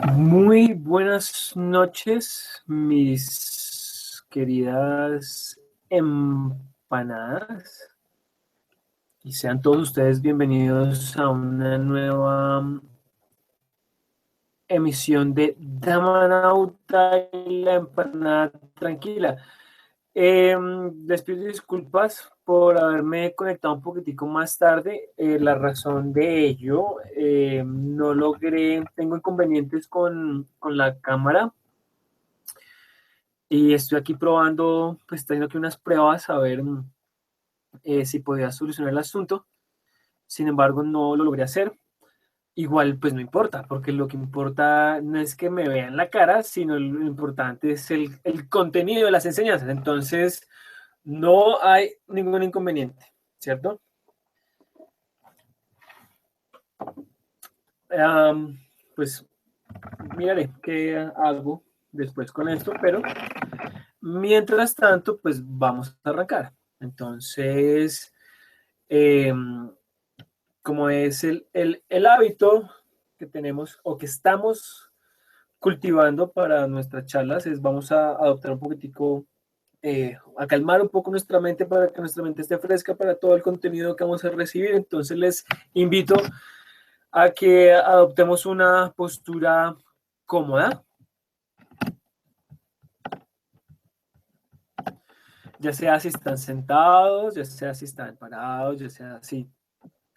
Muy buenas noches, mis queridas empanadas. Y sean todos ustedes bienvenidos a una nueva emisión de Damanauta y la empanada tranquila. Les pido disculpas por haberme conectado un poquitico más tarde. La razón de ello, no logré, tengo inconvenientes con la cámara y estoy aquí probando, pues estoy haciendo aquí unas pruebas a ver si podía solucionar el asunto. Sin embargo, no lo logré hacer. Igual, pues no importa, porque lo que importa no es que me vean la cara, sino lo importante es el contenido de las enseñanzas. Entonces, no hay ningún inconveniente, ¿cierto? Am, pues miraré qué hago después con esto, pero mientras tanto, pues vamos a arrancar. Entonces, como es el hábito que tenemos o que estamos cultivando para nuestras charlas, es vamos a adoptar un poquitico, a calmar un poco nuestra mente para que nuestra mente esté fresca para todo el contenido que vamos a recibir. Entonces les invito a que adoptemos una postura cómoda, ya sea si están sentados, ya sea si están parados, ya sea si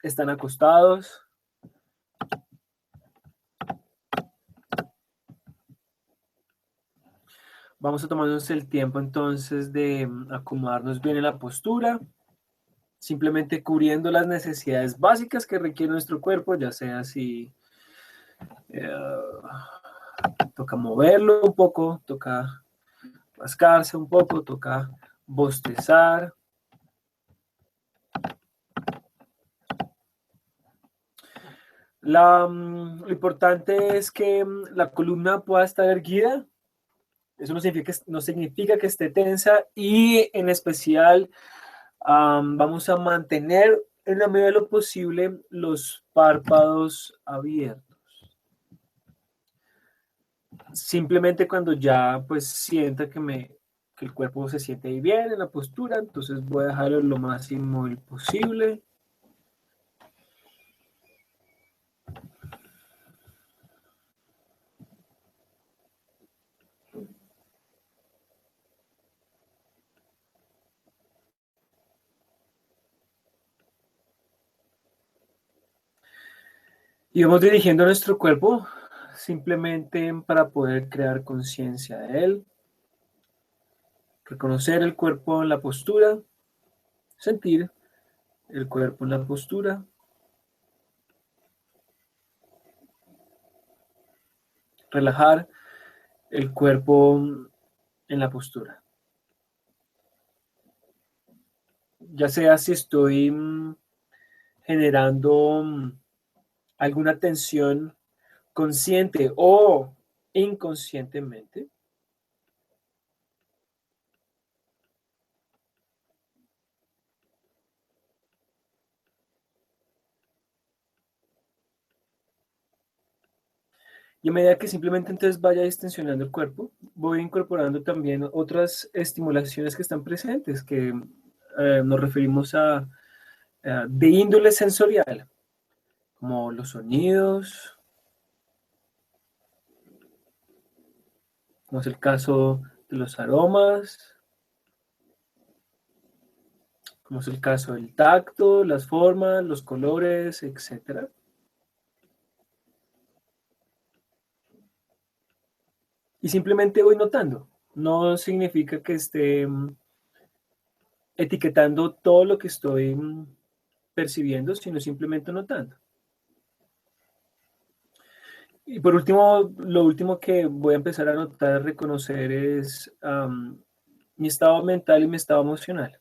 están acostados. Vamos a tomarnos el tiempo entonces de acomodarnos bien en la postura, simplemente cubriendo las necesidades básicas que requiere nuestro cuerpo, ya sea si eh, toca moverlo un poco, toca rascarse un poco, toca bostezar. Lo importante es que la columna pueda estar erguida. Eso no significa que esté tensa y en especial vamos a mantener en la medida de lo posible los párpados abiertos. Simplemente cuando ya pues sienta que el cuerpo se siente bien en la postura, entonces voy a dejarlo lo más inmóvil posible. Y vamos dirigiendo nuestro cuerpo simplemente para poder crear conciencia de él, reconocer el cuerpo en la postura, sentir el cuerpo en la postura, relajar el cuerpo en la postura. Ya sea si estoy generando alguna tensión consciente o inconscientemente. Y a medida que simplemente entonces vaya distensionando el cuerpo, voy incorporando también otras estimulaciones que están presentes, que nos referimos a de índole sensorial, como los sonidos, como es el caso de los aromas, como es el caso del tacto, las formas, los colores, etcétera. Y simplemente voy notando. No significa que esté etiquetando todo lo que estoy percibiendo, sino simplemente notando. Y por último, lo último que voy a empezar a notar, reconocer es mi estado mental y mi estado emocional.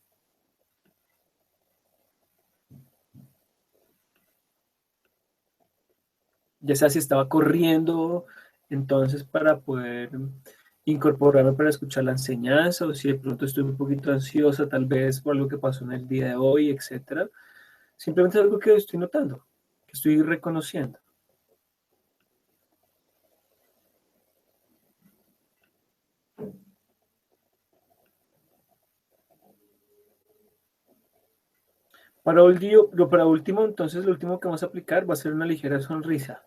Ya sea si estaba corriendo, entonces para poder incorporarme para escuchar la enseñanza, o si de pronto estoy un poquito ansiosa, tal vez por algo que pasó en el día de hoy, etcétera. Simplemente es algo que estoy notando, que estoy reconociendo. Para último, entonces lo último que vamos a aplicar va a ser una ligera sonrisa.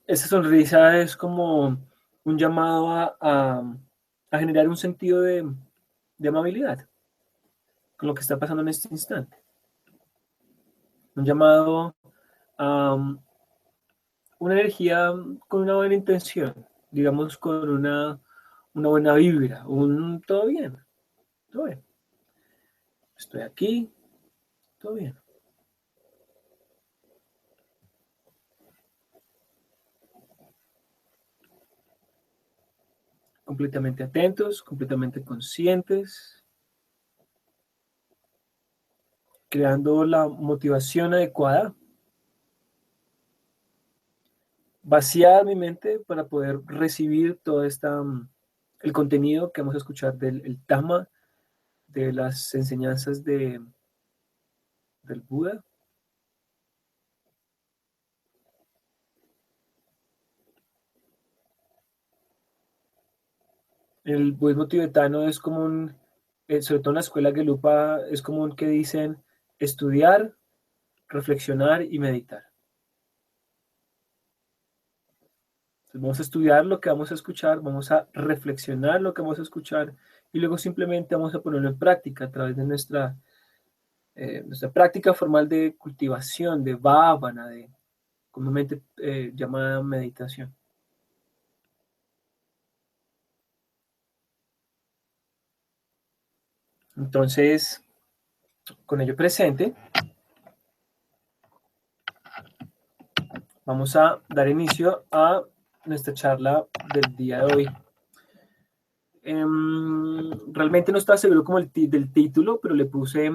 Esa sonrisa es como un llamado a generar un sentido de amabilidad con lo que está pasando en este instante. Un llamado a una energía con una buena intención, digamos con una buena vibra, todo bien, todo bien. Estoy aquí, todo bien. Completamente atentos, completamente conscientes, creando la motivación adecuada, vaciar mi mente para poder recibir todo el contenido que vamos a escuchar del Dhamma, de las enseñanzas del Buda. El budismo tibetano es común, sobre todo en la escuela Gelupa, es común que dicen estudiar, reflexionar y meditar. Entonces vamos a estudiar lo que vamos a escuchar, vamos a reflexionar lo que vamos a escuchar y luego simplemente vamos a ponerlo en práctica a través de nuestra práctica formal de cultivación, de bhavana, de comúnmente llamada meditación. Entonces, con ello presente, vamos a dar inicio a nuestra charla del día de hoy. Realmente no estaba seguro como del título, pero le puse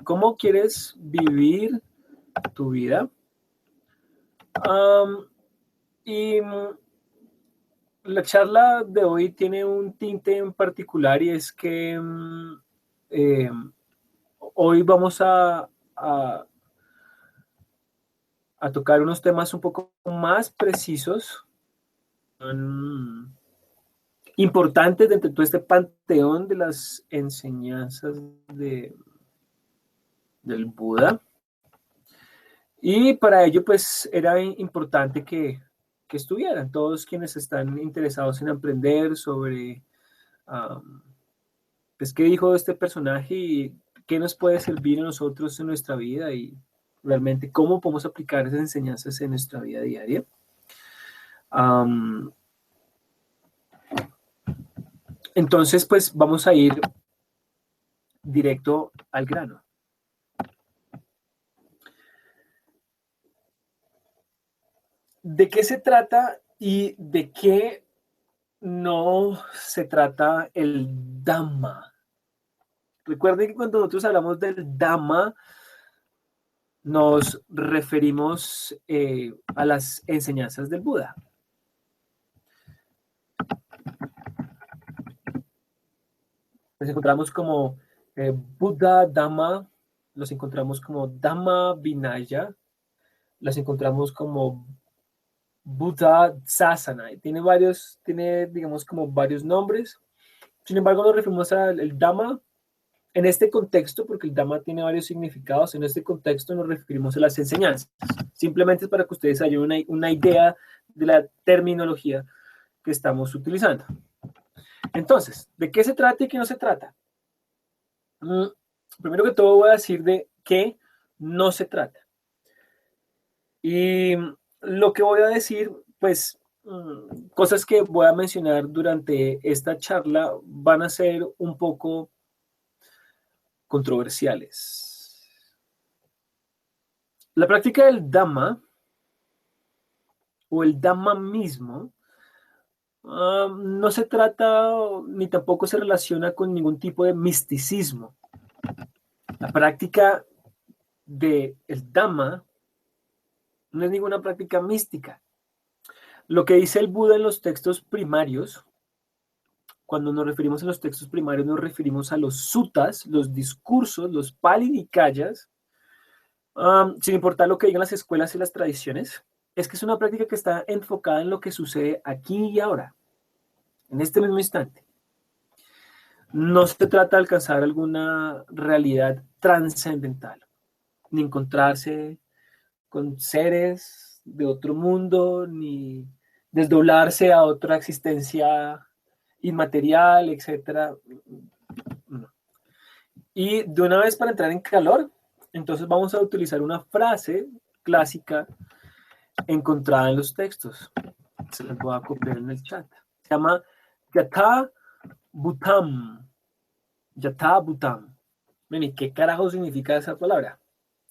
¿cómo quieres vivir tu vida? Y la charla de hoy tiene un tinte en particular y es que eh, hoy vamos a tocar unos temas un poco más precisos, importantes dentro de todo este panteón de las enseñanzas del Buda. Y para ello, pues, era importante que estuvieran todos quienes están interesados en aprender sobre pues, qué dijo este personaje y qué nos puede servir a nosotros en nuestra vida y realmente cómo podemos aplicar esas enseñanzas en nuestra vida diaria. Entonces, pues vamos a ir directo al grano. ¿De qué se trata y de qué no se trata el Dhamma? Recuerden que cuando nosotros hablamos del Dhamma, nos referimos a las enseñanzas del Buda. Nos encontramos como Buddha Dhamma, los encontramos como Dhamma Vinaya, las encontramos como Buddha Sasana. Tiene, digamos, como varios nombres. Sin embargo, nos referimos al Dhamma en este contexto, porque el Dhamma tiene varios significados. En este contexto nos referimos a las enseñanzas. Simplemente es para que ustedes hayan una idea de la terminología que estamos utilizando. Entonces, ¿de qué se trata y qué no se trata? Primero que todo voy a decir de qué no se trata. Y lo que voy a decir, pues, cosas que voy a mencionar durante esta charla van a ser un poco controversiales. La práctica del Dhamma o el Dhamma mismo no se trata ni tampoco se relaciona con ningún tipo de misticismo. La práctica del Dhamma no es ninguna práctica mística. Lo que dice el Buda en los textos primarios, cuando nos referimos a los textos primarios, nos referimos a los suttas, los discursos, los pali nikayas, sin importar lo que digan las escuelas y las tradiciones, es que es una práctica que está enfocada en lo que sucede aquí y ahora, en este mismo instante. No se trata de alcanzar alguna realidad trascendental, ni encontrarse con seres de otro mundo, ni desdoblarse a otra existencia inmaterial, etcétera. No. Y de una vez para entrar en calor, entonces vamos a utilizar una frase clásica encontrada en los textos. Se las voy a copiar en el chat. Se llama Yatha Bhutam. Yatha Bhutam. ¿Y qué carajo significa esa palabra?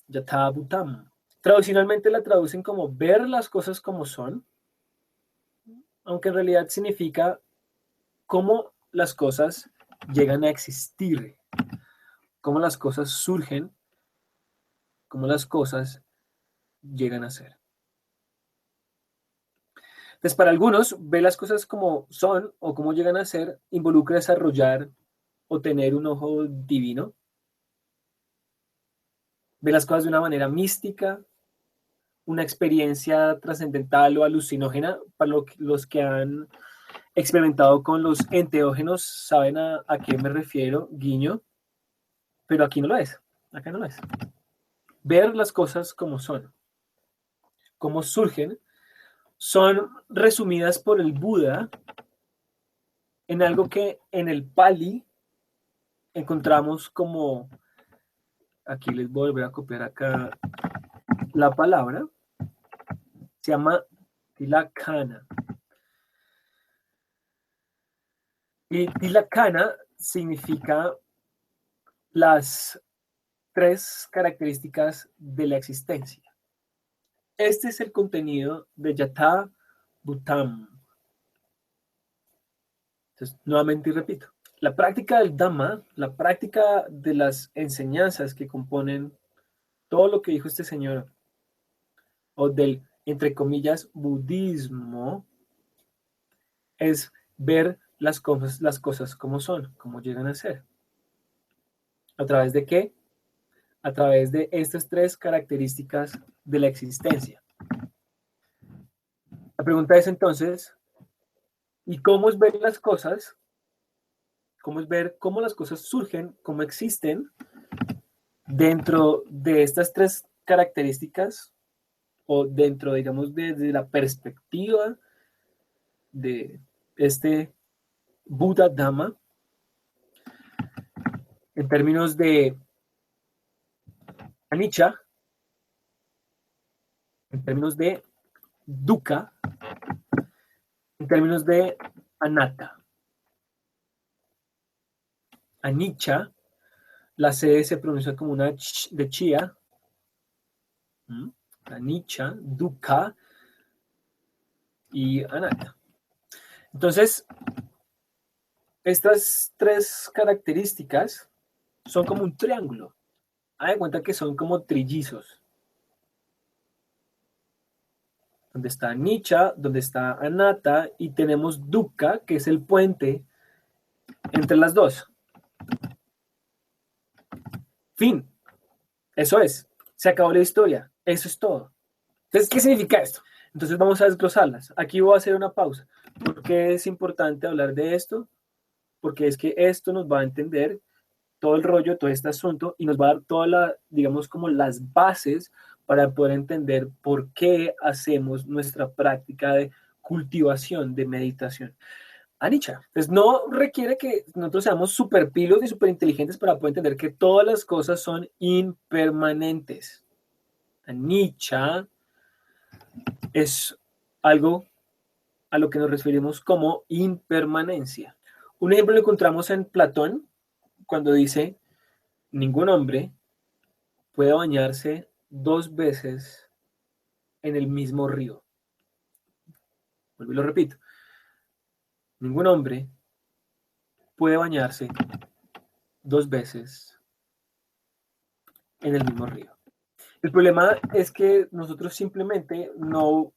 Yatha Bhutam. Tradicionalmente la traducen como ver las cosas como son, aunque en realidad significa cómo las cosas llegan a existir, cómo las cosas surgen, cómo las cosas llegan a ser. Entonces, para algunos, ver las cosas como son o cómo llegan a ser involucra desarrollar o tener un ojo divino, ver las cosas de una manera mística, una experiencia trascendental o alucinógena. Para los que han experimentado con los enteógenos saben a qué me refiero, guiño, pero aquí no lo es, acá no lo es. Ver las cosas como son, cómo surgen, son resumidas por el Buda en algo que en el Pali encontramos como, aquí les voy a volver a copiar acá la palabra, se llama Tilakkhana. Y Tilakkhana significa las tres características de la existencia. Este es el contenido de Yatha Bhutam. Entonces, nuevamente y repito, la práctica del Dhamma, la práctica de las enseñanzas que componen todo lo que dijo este señor, o del, entre comillas, budismo, es ver las cosas como son, como llegan a ser. ¿A través de qué? A través de estas tres características de la existencia. La pregunta es entonces, ¿y cómo es ver las cosas? ¿Cómo es ver cómo las cosas surgen, cómo existen dentro de estas tres características o dentro, digamos, desde la perspectiva de este Buddha Dhamma en términos de anicca, en términos de dukkha, en términos de anatta? Anicca, la C se pronuncia como una ch de chía, anicca, dukkha y anatta. Entonces, estas tres características son como un triángulo. Haz de cuenta que son como trillizos. Donde está Anicca, donde está Anatta y tenemos Dukkha, que es el puente entre las dos. Fin. Eso es. Se acabó la historia. Eso es todo. Entonces, ¿qué significa esto? Entonces vamos a desglosarlas. Aquí voy a hacer una pausa. ¿Por qué es importante hablar de esto? Porque es que esto nos va a entender todo el rollo, todo este asunto y nos va a dar toda la, digamos, como las bases para poder entender por qué hacemos nuestra práctica de cultivación, de meditación. Anicca, pues no requiere que nosotros seamos súper pilos y súper inteligentes para poder entender que todas las cosas son impermanentes. Anicca es algo a lo que nos referimos como impermanencia. Un ejemplo lo encontramos en Platón cuando dice, ningún hombre puede bañarse dos veces en el mismo río. Vuelvo y lo repito. Ningún hombre puede bañarse dos veces en el mismo río. El problema es que nosotros simplemente no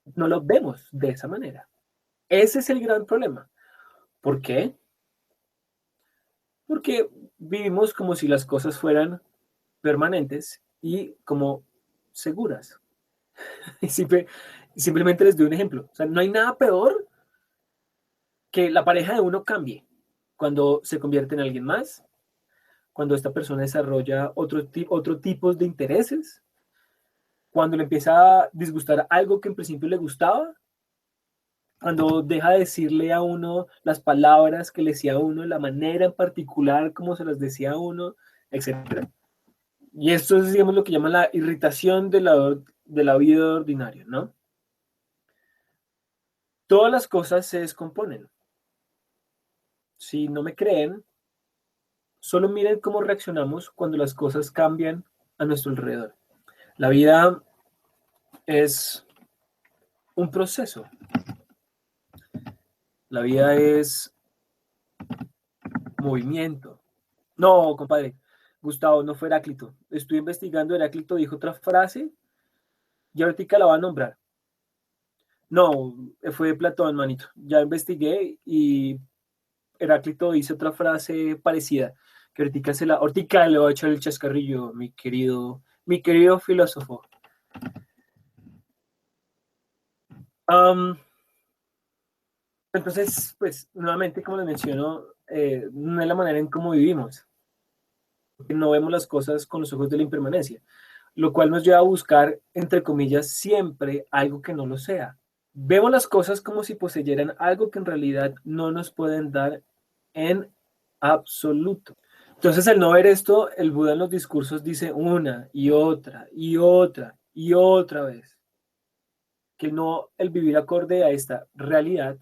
lo vemos de esa manera. Ese es el gran problema. ¿Por qué? Porque vivimos como si las cosas fueran permanentes y como seguras. Y simplemente les doy un ejemplo. O sea, no hay nada peor que la pareja de uno cambie cuando se convierte en alguien más, cuando esta persona desarrolla otro tipo de intereses, cuando le empieza a disgustar algo que en principio le gustaba, cuando deja de decirle a uno las palabras que le decía a uno, la manera en particular como se las decía a uno, etcétera. Y esto es, digamos, lo que llaman la irritación de la vida ordinaria, ¿no? Todas las cosas se descomponen. Si no me creen, solo miren cómo reaccionamos cuando las cosas cambian a nuestro alrededor. La vida es un proceso. La vida es movimiento. No, compadre, Gustavo, no fue Heráclito. Estoy investigando, Heráclito dijo otra frase y ahorita la va a nombrar. No, fue Platón, manito. Ya investigué y Heráclito dice otra frase parecida, que ahorita le voy a echar el chascarrillo, mi querido filósofo. Um, entonces, pues, nuevamente, como les menciono, no es la manera en cómo vivimos. No vemos las cosas con los ojos de la impermanencia, lo cual nos lleva a buscar, entre comillas, siempre algo que no lo sea. Vemos las cosas como si poseyeran algo que en realidad no nos pueden dar en absoluto. Entonces, al no ver esto, el Buda en los discursos dice una y otra y otra y otra vez que no el vivir acorde a esta realidad,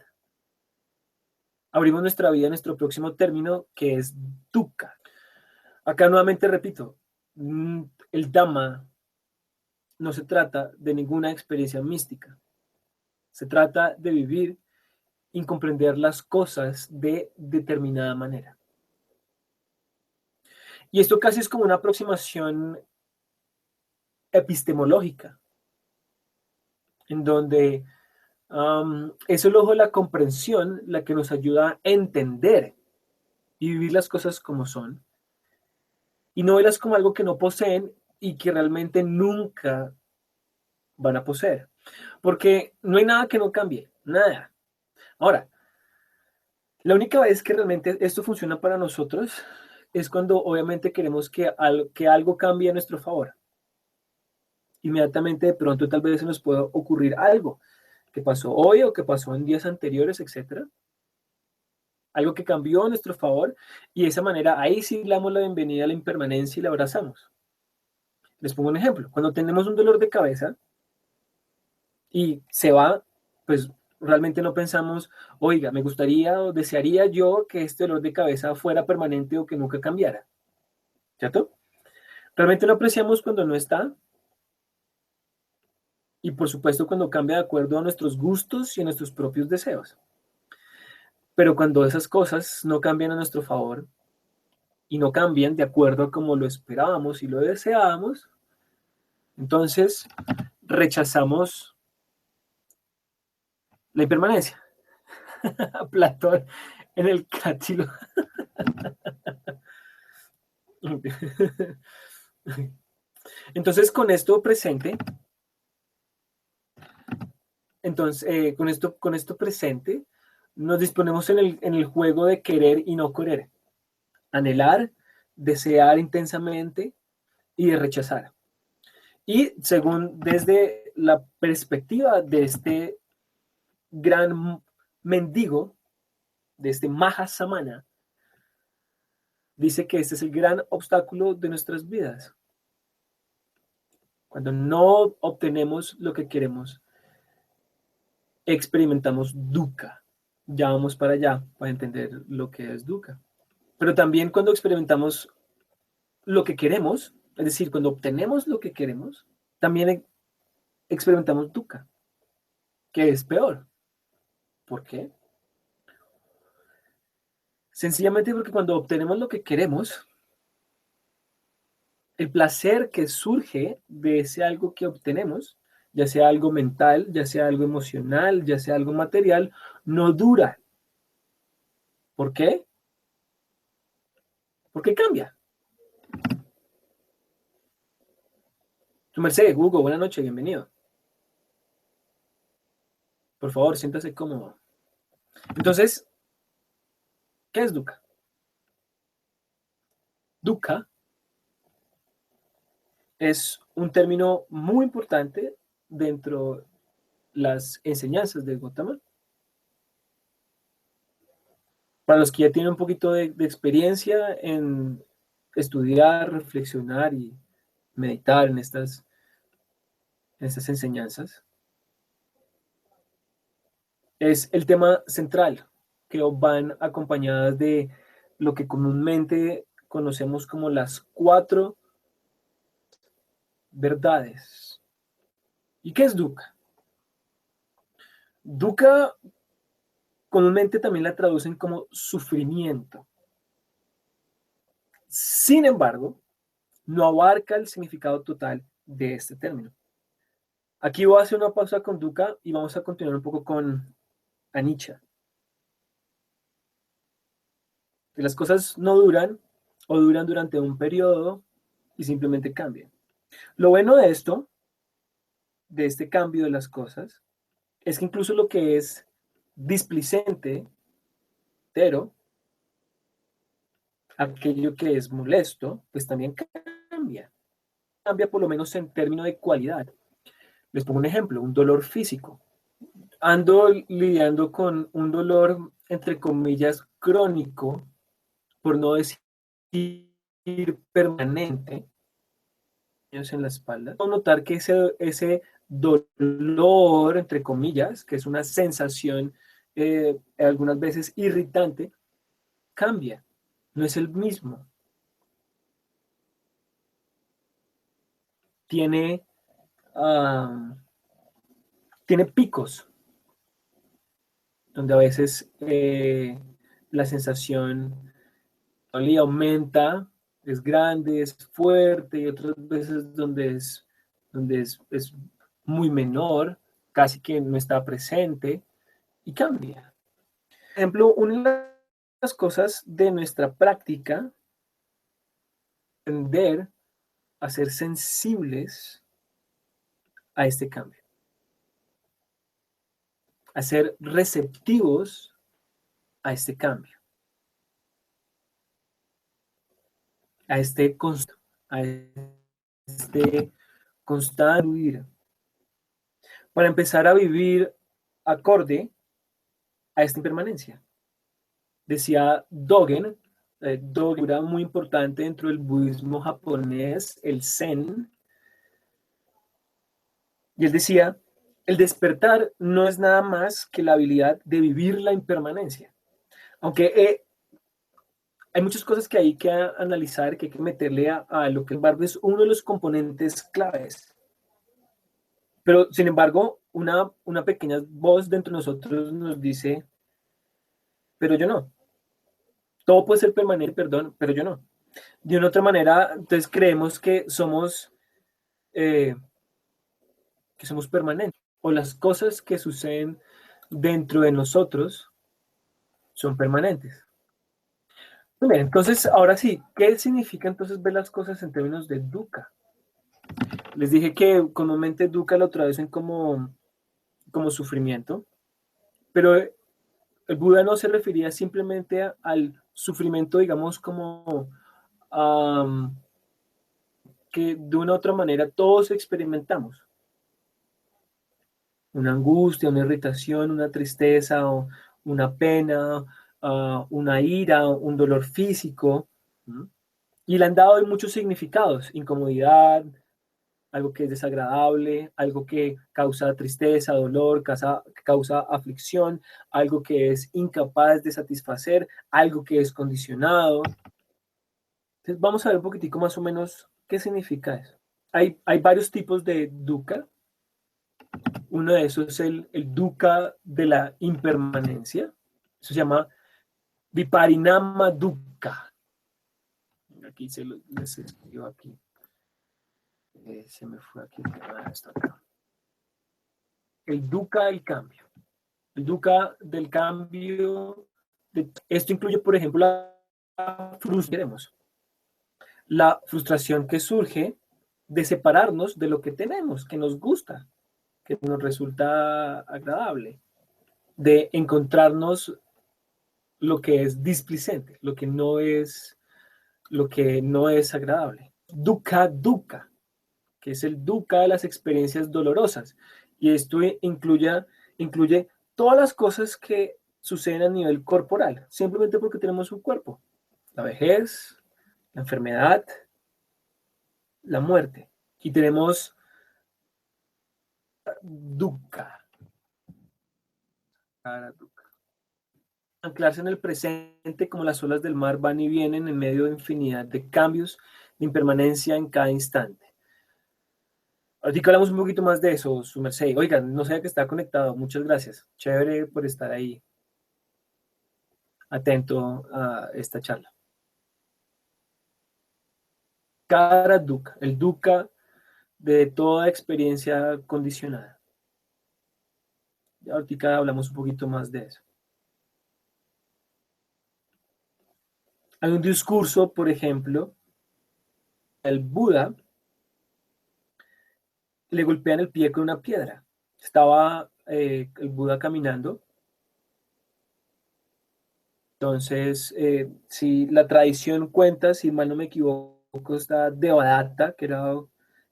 abrimos nuestra vida en nuestro próximo término, que es dukkha. Acá nuevamente repito, el Dhamma no se trata de ninguna experiencia mística. Se trata de vivir y comprender las cosas de determinada manera. Y esto casi es como una aproximación epistemológica, en donde es el ojo de la comprensión la que nos ayuda a entender y vivir las cosas como son, y no verlas como algo que no poseen y que realmente nunca van a poseer. Porque no hay nada que no cambie, nada. Ahora, la única vez que realmente esto funciona para nosotros es cuando obviamente queremos que algo cambie a nuestro favor. Inmediatamente de pronto tal vez se nos pueda ocurrir algo que pasó hoy o que pasó en días anteriores, etcétera. Algo que cambió a nuestro favor y de esa manera ahí sí le damos la bienvenida a la impermanencia y la abrazamos. Les pongo un ejemplo. Cuando tenemos un dolor de cabeza y se va, pues realmente no pensamos, oiga, me gustaría o desearía yo que este dolor de cabeza fuera permanente o que nunca cambiara. ¿Cierto? Realmente lo apreciamos cuando no está y por supuesto cuando cambia de acuerdo a nuestros gustos y a nuestros propios deseos. Pero cuando esas cosas no cambian a nuestro favor y no cambian de acuerdo a como lo esperábamos y lo deseábamos, entonces rechazamos la impermanencia. Platón en el Cátilo. Entonces, con esto presente, nos disponemos en el juego de querer y no querer, anhelar, desear intensamente y de rechazar. Y según desde la perspectiva de este gran mendigo, de este Mahasamana, dice que este es el gran obstáculo de nuestras vidas. Cuando no obtenemos lo que queremos, experimentamos dukkha. Ya vamos para allá para entender lo que es dukkha. Pero también cuando experimentamos lo que queremos, es decir, cuando obtenemos lo que queremos, también experimentamos dukkha, que es peor. ¿Por qué? Sencillamente porque cuando obtenemos lo que queremos, el placer que surge de ese algo que obtenemos, ya sea algo mental, ya sea algo emocional, ya sea algo material, no dura. ¿Por qué? Porque cambia. Tu merced, Hugo, buenas noches, bienvenido. Por favor, siéntase cómodo. Entonces, ¿Qué es dukkha? Dukkha es un término muy importante dentro de las enseñanzas del Gautama. Para los que ya tienen un poquito de experiencia en estudiar, reflexionar y meditar en estas enseñanzas, es el tema central, que van acompañadas de lo que comúnmente conocemos como las cuatro verdades. ¿Y qué es dukkha? Dukkha comúnmente también la traducen como sufrimiento. Sin embargo, no abarca el significado total de este término. Aquí voy a hacer una pausa con dukkha y vamos a continuar un poco con anicca. Que las cosas no duran o duran durante un periodo y simplemente cambian. Lo bueno de esto, de este cambio de las cosas, es que incluso lo que es displicente, pero aquello que es molesto, pues también cambia. Cambia por lo menos en términos de cualidad. Les pongo un ejemplo, un dolor físico. Ando lidiando con un dolor, entre comillas, crónico, por no decir permanente, en la espalda. Puedo notar que ese dolor, entre comillas, que es una sensación algunas veces irritante, cambia. No es el mismo. Tiene, uh, tiene picos, donde a veces la sensación aumenta, es grande, es fuerte, y otras veces donde es muy menor, casi que no está presente y cambia. Por ejemplo, una de las cosas de nuestra práctica, aprender a ser sensibles a este cambio, a ser receptivos a este cambio, a este constante fluir, para empezar a vivir acorde a esta impermanencia. Decía Dogen, Dogen era muy importante dentro del budismo japonés, el Zen, y él decía, el despertar no es nada más que la habilidad de vivir la impermanencia. Aunque hay muchas cosas que hay que analizar, que hay que meterle a lo que, en embargo, es uno de los componentes claves. Pero, sin embargo, una pequeña voz dentro de nosotros nos dice, pero yo no. Todo puede ser permanente, perdón, pero yo no. De una otra manera, entonces creemos eh, que somos permanentes, o las cosas que suceden dentro de nosotros son permanentes. Muy bien, entonces, ahora sí, ¿qué significa entonces ver las cosas en términos de dukkha? Les dije que comúnmente dukkha lo traducen como sufrimiento, pero el Buda no se refería simplemente al sufrimiento, digamos, como que de una u otra manera todos experimentamos. Una angustia, una irritación, una tristeza, o una pena, una ira, un dolor físico. ¿Mm? Y le han dado muchos significados: incomodidad, algo que es desagradable, algo que causa tristeza, dolor, causa aflicción, algo que es incapaz de satisfacer, algo que es condicionado. Entonces vamos a ver un poquitico más o menos qué significa eso. Hay varios tipos de dukkha. Uno de esos es el dukkha de la impermanencia. Eso se llama viparinama dukkha. Aquí les escribo aquí. Se me fue aquí. Esto acá. El dukkha del cambio. El dukkha del cambio. Esto incluye, por ejemplo, la frustración que surge de separarnos de lo que tenemos, que nos gusta, que nos resulta agradable, de encontrarnos lo que es displicente, lo que no es agradable. Dukkha dukkha, que es el dukkha de las experiencias dolorosas. Y esto incluye todas las cosas que suceden a nivel corporal, simplemente porque tenemos un cuerpo. La vejez, la enfermedad, la muerte. Y tenemos dukkha. Anclarse en el presente como las olas del mar van y vienen en medio de infinidad de cambios, de impermanencia en cada instante. Ahorita hablamos un poquito más de eso, su merced. Oigan, no sé que está conectado. Muchas gracias. Chévere por estar ahí atento a esta charla. Cara dukkha, el dukkha de toda experiencia condicionada. Ahorita hablamos un poquito más de eso. Hay un discurso, por ejemplo, el Buda le golpean el pie con una piedra. Estaba el Buda caminando. Entonces, si la tradición cuenta, si mal no me equivoco, está Devadatta, que era,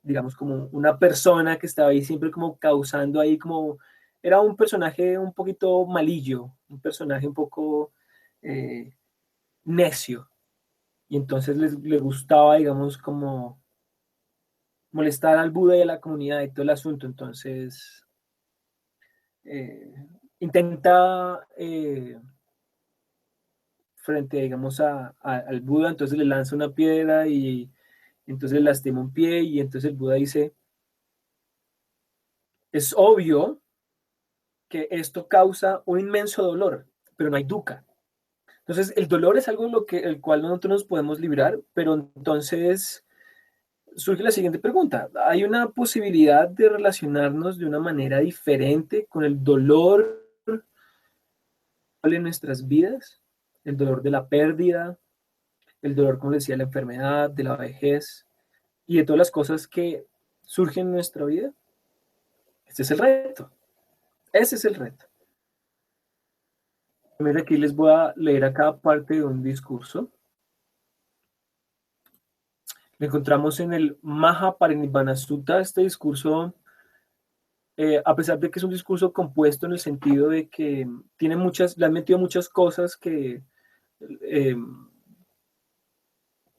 digamos, como una persona que estaba ahí siempre como causando ahí como, era un personaje un poquito malillo, un personaje un poco eh, necio. Y entonces les gustaba, digamos, como molestar al Buda y a la comunidad y todo el asunto. Entonces, eh, intenta frente, digamos, al Buda, entonces le lanza una piedra y entonces le lastima un pie y entonces el Buda dice, es obvio que esto causa un inmenso dolor, pero no hay dukkha. Entonces, el dolor es algo el cual nosotros nos podemos librar, pero entonces surge la siguiente pregunta. ¿Hay una posibilidad de relacionarnos de una manera diferente con el dolor en nuestras vidas? El dolor de la pérdida, el dolor, como decía, la enfermedad, de la vejez y de todas las cosas que surgen en nuestra vida. Este es el reto. Ese es el reto. Mira, aquí les voy a leer acá parte de un discurso. Lo encontramos en el Mahaparinibbana Sutta. Este discurso, a pesar de que es un discurso compuesto en el sentido de que tiene le han metido muchas cosas que eh,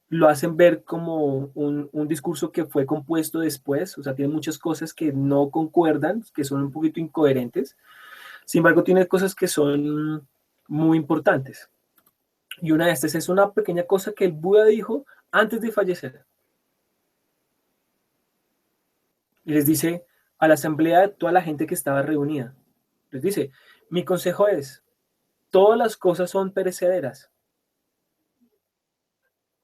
lo hacen ver como un discurso que fue compuesto después, o sea, tiene muchas cosas que no concuerdan, que son un poquito incoherentes. Sin embargo, tiene cosas que son muy importantes. Y una de estas es una pequeña cosa que el Buda dijo antes de fallecer. Y les dice a la asamblea de toda la gente que estaba reunida. Les dice, mi consejo es, todas las cosas son perecederas.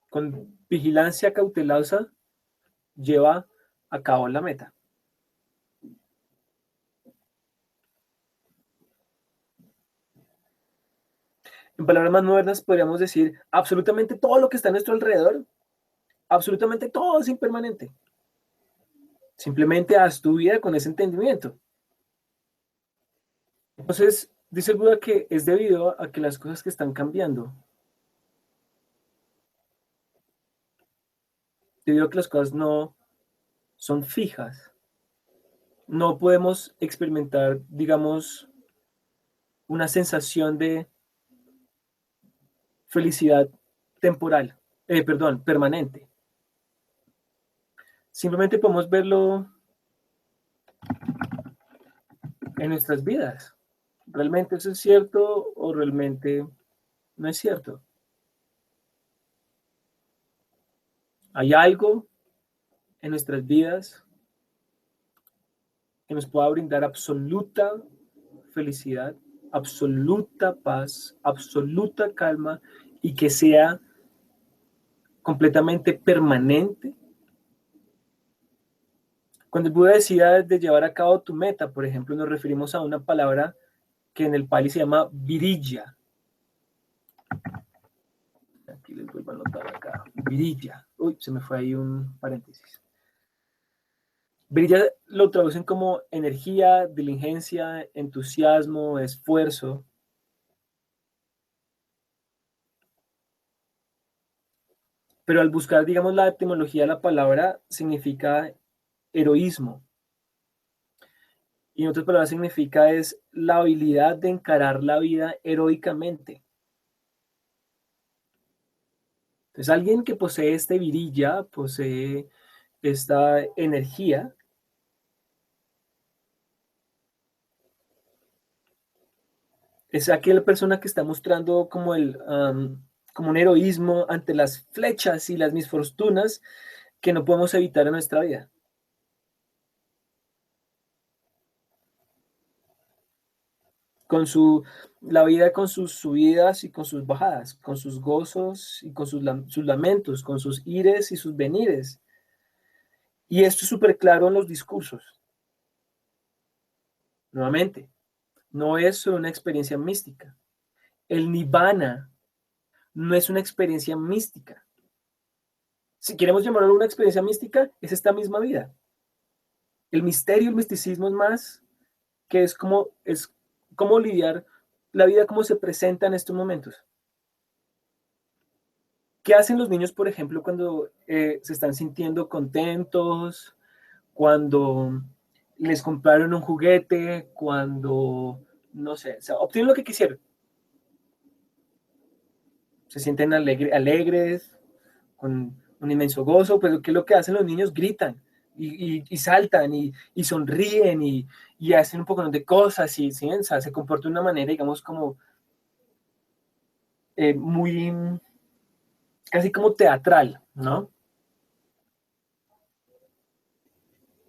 Con vigilancia cautelosa lleva a cabo la meta. En palabras más modernas podríamos decir, absolutamente todo lo que está a nuestro alrededor, absolutamente todo es impermanente. Simplemente haz tu vida con ese entendimiento. Entonces, dice el Buda que es debido a que las cosas que están cambiando, debido a que las cosas no son fijas, no podemos experimentar, digamos, una sensación de felicidad temporal, perdón, permanente. Simplemente podemos verlo en nuestras vidas. ¿Realmente eso es cierto o realmente no es cierto? ¿Hay algo en nuestras vidas que nos pueda brindar absoluta felicidad, absoluta paz, absoluta calma y que sea completamente permanente? Cuando el Buda decía de llevar a cabo tu meta, por ejemplo, nos referimos a una palabra que en el Pali se llama virilla. Aquí les vuelvo a anotar acá. Virilla. Uy, se me fue ahí un paréntesis. Virilla lo traducen como energía, diligencia, entusiasmo, esfuerzo. Pero al buscar, digamos, la etimología de la palabra, significa heroísmo. Y en otras palabras significa es la habilidad de encarar la vida heroicamente. Entonces, alguien que posee este virilla, posee esta energía, es aquella persona que está mostrando como como un heroísmo ante las flechas y las misfortunas que no podemos evitar en nuestra vida. Con la vida con sus subidas y con sus bajadas, con sus gozos y con sus lamentos, con sus ires y sus venires. Y esto es súper claro en los discursos. Nuevamente, no es solo una experiencia mística. El nirvana no es una experiencia mística. Si queremos llamarlo una experiencia mística, es esta misma vida. El misterio, el misticismo es más que es como lidiar la vida como se presenta en estos momentos. ¿Qué hacen los niños, por ejemplo, cuando se están sintiendo contentos, cuando les compraron un juguete, cuando, no sé, o sea, obtienen lo que quisieron? Se sienten alegres, con un inmenso gozo, pero ¿qué es lo que hacen los niños? Gritan y saltan y sonríen y hacen un poco de cosas y ¿sí? O sea, se comportan de una manera, digamos, como muy, casi como teatral, ¿no?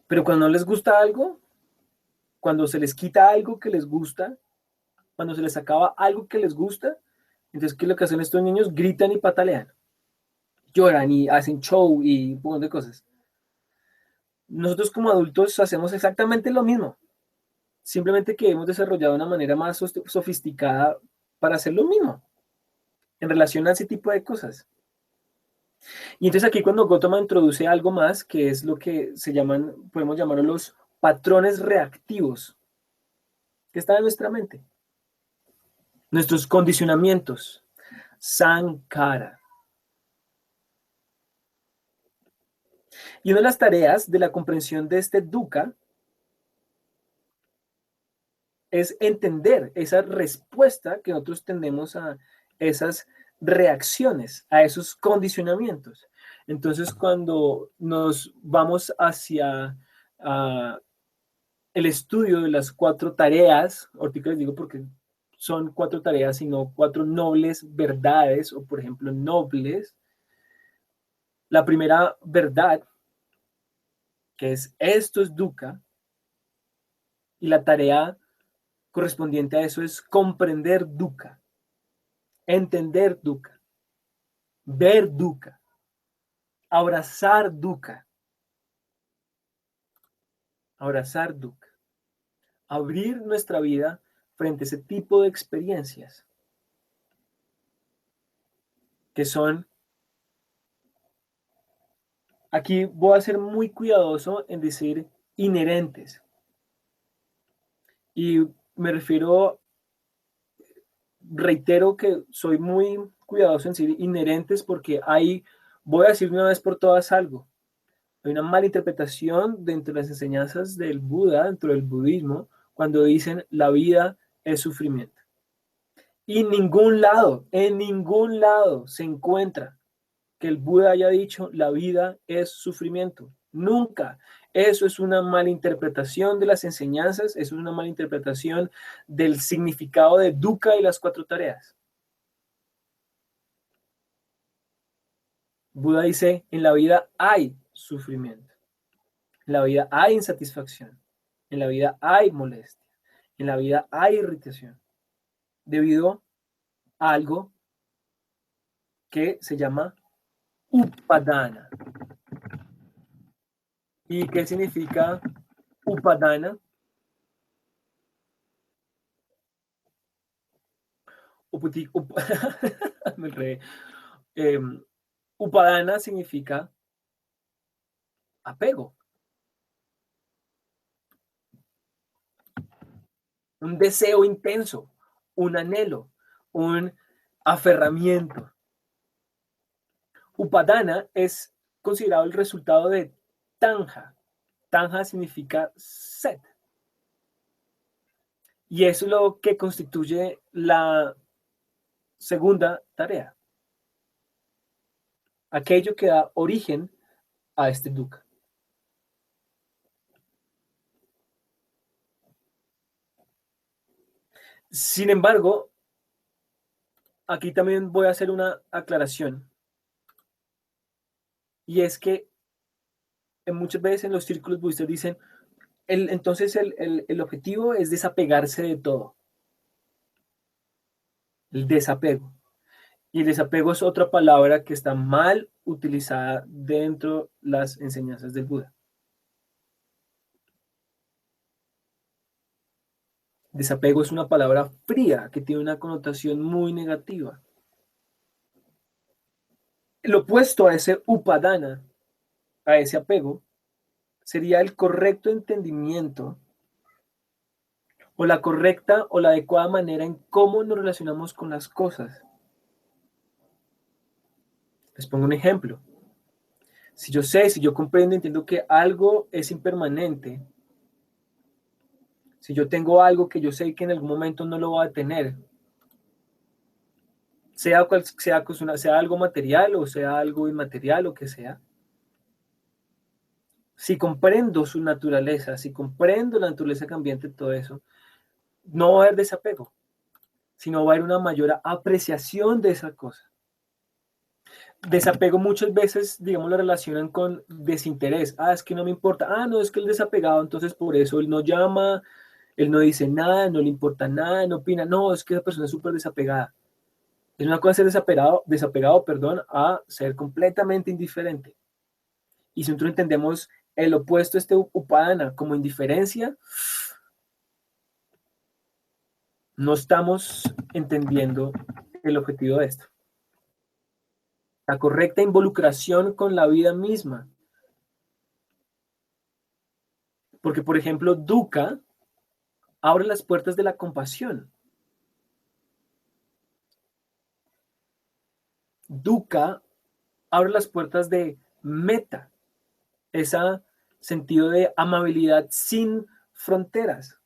Pero cuando no les gusta algo, cuando se les quita algo que les gusta, cuando se les acaba algo que les gusta, entonces, ¿qué es lo que hacen estos niños? Gritan y patalean, lloran y hacen show y un montón de cosas. Nosotros como adultos hacemos exactamente lo mismo, simplemente que hemos desarrollado una manera más sofisticada para hacer lo mismo en relación a ese tipo de cosas. Y entonces aquí cuando Gottman introduce algo más, que es lo que se llaman, podemos llamarlo los patrones reactivos que están en nuestra mente, nuestros condicionamientos, Sankara. Y una de las tareas de la comprensión de este dukkha es entender esa respuesta que nosotros tenemos a esas reacciones, a esos condicionamientos. Entonces, cuando nos vamos hacia el estudio de las cuatro tareas, ahorita les digo porque son cuatro tareas, sino cuatro nobles verdades, o por ejemplo, nobles. La primera verdad, que es esto es dukkha, y la tarea correspondiente a eso es comprender dukkha, entender dukkha, ver dukkha, abrazar dukkha, abrazar dukkha, abrir nuestra vida frente a ese tipo de experiencias que son, aquí voy a ser muy cuidadoso en decir inherentes, y me refiero, reitero que soy muy cuidadoso en decir inherentes porque hay, voy a decir una vez por todas algo, hay una mala interpretación dentro de las enseñanzas del Buda, dentro del budismo, cuando dicen la vida es sufrimiento. Y en ningún lado se encuentra que el Buda haya dicho la vida es sufrimiento. Nunca. Eso es una mala interpretación de las enseñanzas, eso es una mala interpretación del significado de dukkha y las cuatro tareas. Buda dice, en la vida hay sufrimiento, en la vida hay insatisfacción, en la vida hay molestia, en la vida hay irritación, debido a algo que se llama upadana. ¿Y qué significa upadana? Uputi, me upadana significa apego, un deseo intenso, un anhelo, un aferramiento. Upadana es considerado el resultado de Tanja. Tanja significa sed. Y eso es lo que constituye la segunda tarea. Aquello que da origen a este dukkha. Sin embargo, aquí también voy a hacer una aclaración. Y es que muchas veces en los círculos budistas dicen, entonces el objetivo es desapegarse de todo. El desapego. Y el desapego es otra palabra que está mal utilizada dentro de las enseñanzas del Buda. Desapego es una palabra fría que tiene una connotación muy negativa. El opuesto a ese upadana, a ese apego, sería el correcto entendimiento o la correcta o la adecuada manera en cómo nos relacionamos con las cosas. Les pongo un ejemplo. Si yo comprendo, entiendo que algo es impermanente, si yo tengo algo que yo sé que en algún momento no lo voy a tener, sea algo material o sea algo inmaterial o que sea, si comprendo su naturaleza, si comprendo la naturaleza cambiante de todo eso, no va a haber desapego, sino va a haber una mayor apreciación de esa cosa. Desapego muchas veces, digamos, lo relacionan con desinterés. Es que no me importa. No, es que él desapegado, entonces por eso él no llama, él no dice nada, no le importa nada, no opina. No, es que esa persona es súper desapegada. Es una cosa ser desapegado, a ser completamente indiferente. Y si nosotros entendemos el opuesto a este upadana como indiferencia, no estamos entendiendo el objetivo de esto. La correcta involucración con la vida misma. Porque, por ejemplo, dukkha abre las puertas de la compasión. Dukkha abre las puertas de metta, ese sentido de amabilidad sin fronteras.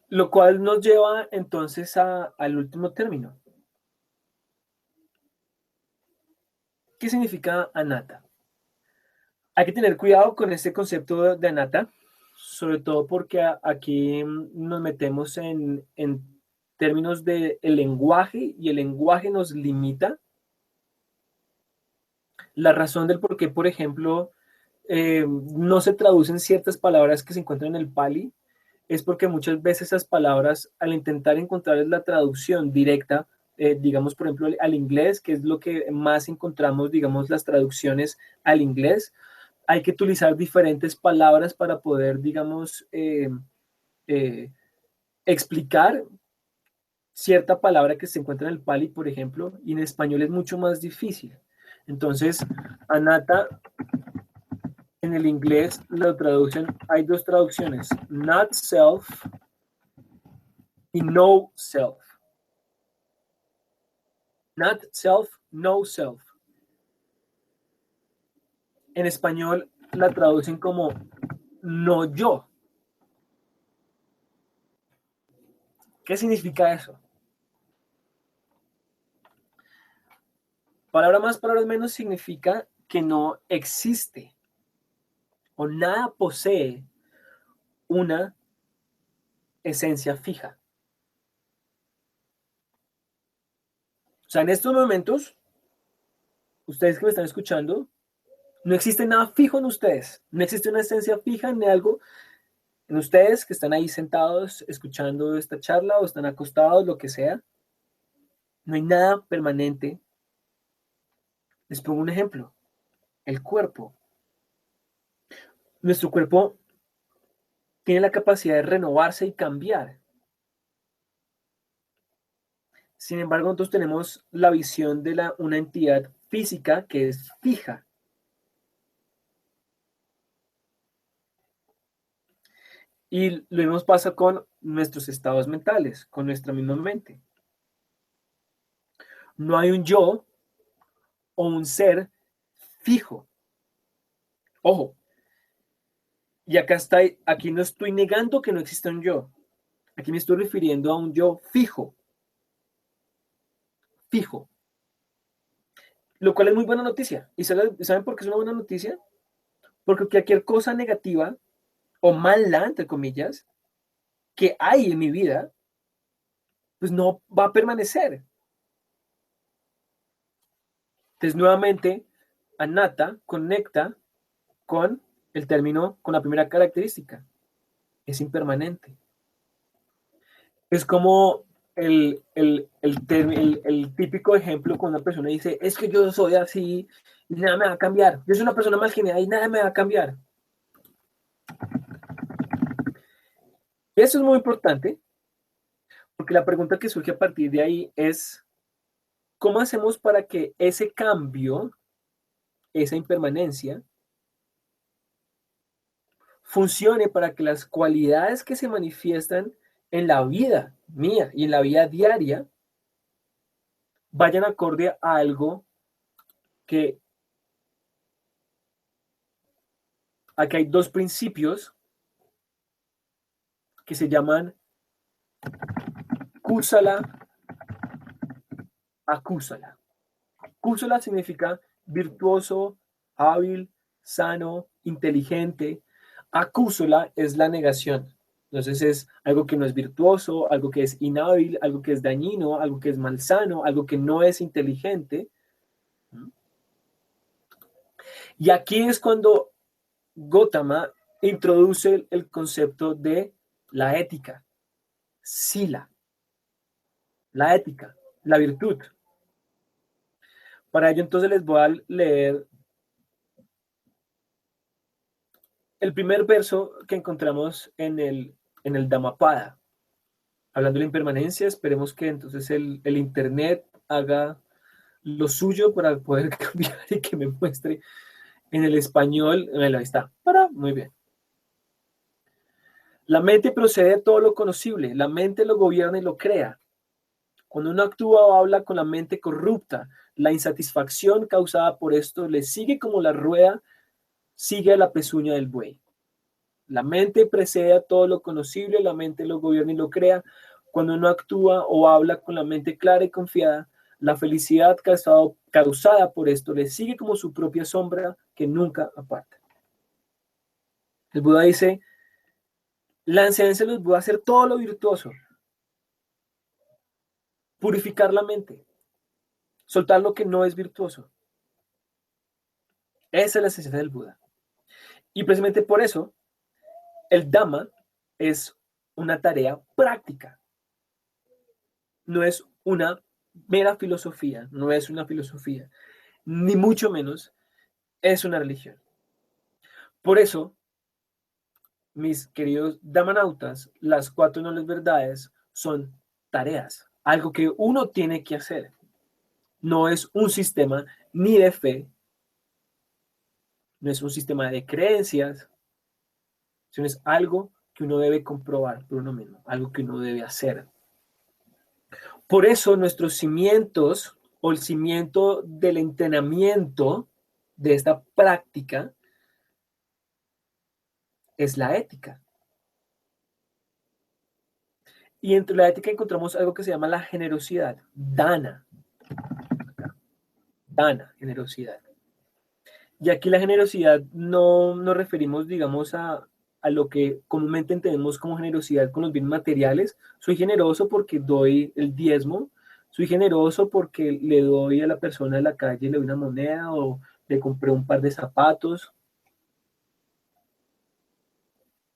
Lo cual nos lleva entonces al último término. ¿Qué significa anatta? Hay que tener cuidado con este concepto de anatta, sobre todo porque aquí nos metemos en términos del lenguaje y el lenguaje nos limita. La razón del por qué, por ejemplo, no se traducen ciertas palabras que se encuentran en el Pali es porque muchas veces esas palabras, al intentar encontrar la traducción directa, digamos, por ejemplo, al inglés, que es lo que más encontramos, digamos, las traducciones al inglés, hay que utilizar diferentes palabras para poder, digamos, eh, explicar cierta palabra que se encuentra en el Pali, por ejemplo, y en español es mucho más difícil. Entonces, anatta en el inglés lo traducen, hay dos traducciones, not self y no self. Not self, no self. En español la traducen como no yo. ¿Qué significa eso? Palabra más, palabra menos significa que no existe o nada posee una esencia fija. O sea, en estos momentos, ustedes que me están escuchando, no existe nada fijo en ustedes. No existe una esencia fija en algo en ustedes que están ahí sentados escuchando esta charla o están acostados, lo que sea. No hay nada permanente. Les pongo un ejemplo. El cuerpo. Nuestro cuerpo tiene la capacidad de renovarse y cambiar. Sin embargo, nosotros tenemos la visión de una entidad física que es fija. Y lo mismo pasa con nuestros estados mentales, con nuestra misma mente. No hay un yo o un ser fijo. Ojo, y acá está, aquí no estoy negando que no exista un yo. Aquí me estoy refiriendo a un yo fijo, fijo, lo cual es muy buena noticia. ¿Y saben por qué es una buena noticia? Porque cualquier cosa negativa o mala, entre comillas, que hay en mi vida, pues no va a permanecer. Entonces, nuevamente, Anata conecta con el término, con la primera característica. Es impermanente. Es como el típico ejemplo cuando una persona dice, es que yo soy así y nada me va a cambiar. Yo soy una persona más genial y nada me va a cambiar. Y eso es muy importante porque la pregunta que surge a partir de ahí es, ¿cómo hacemos para que ese cambio, esa impermanencia, funcione para que las cualidades que se manifiestan en la vida mía y en la vida diaria vayan acorde a algo que aquí hay dos principios que se llaman Kusala, Akusala. Kusala significa virtuoso, hábil, sano, inteligente. Akusala es la negación. Entonces es algo que no es virtuoso, algo que es inhábil, algo que es dañino, algo que es malsano, algo que no es inteligente. Y aquí es cuando Gautama introduce el concepto de la ética, sila, la ética, la virtud. Para ello entonces les voy a leer el primer verso que encontramos en el Dhammapada. Hablando de la impermanencia, esperemos que entonces el Internet haga lo suyo para poder cambiar y que me muestre en el español. Ahí está. Muy bien. La mente procede de todo lo conocible. La mente lo gobierna y lo crea. Cuando uno actúa o habla con la mente corrupta, la insatisfacción causada por esto le sigue como la rueda sigue a la pezuña del buey. La mente precede a todo lo conocible, la mente lo gobierna y lo crea. Cuando uno actúa o habla con la mente clara y confiada, la felicidad causada por esto le sigue como su propia sombra que nunca aparta. El Buda dice, la enseñanza de los Budas es hacer todo lo virtuoso, purificar la mente, soltar lo que no es virtuoso. Esa es la enseñanza del Buda. Y precisamente por eso, el Dhamma es una tarea práctica. No es una mera filosofía, no es una filosofía, ni mucho menos es una religión. Por eso, mis queridos damanautas, las cuatro nobles verdades son tareas, algo que uno tiene que hacer. No es un sistema ni de fe, no es un sistema de creencias, sino es algo que uno debe comprobar por uno mismo, algo que uno debe hacer. Por eso nuestros cimientos o el cimiento del entrenamiento de esta práctica es la ética. Y entre la ética encontramos algo que se llama la generosidad, dana, generosidad. Y aquí la generosidad no nos referimos, digamos, a lo que comúnmente entendemos como generosidad con los bienes materiales. Soy generoso porque doy el diezmo, soy generoso porque le doy a la persona de la calle, le doy una moneda o le compré un par de zapatos.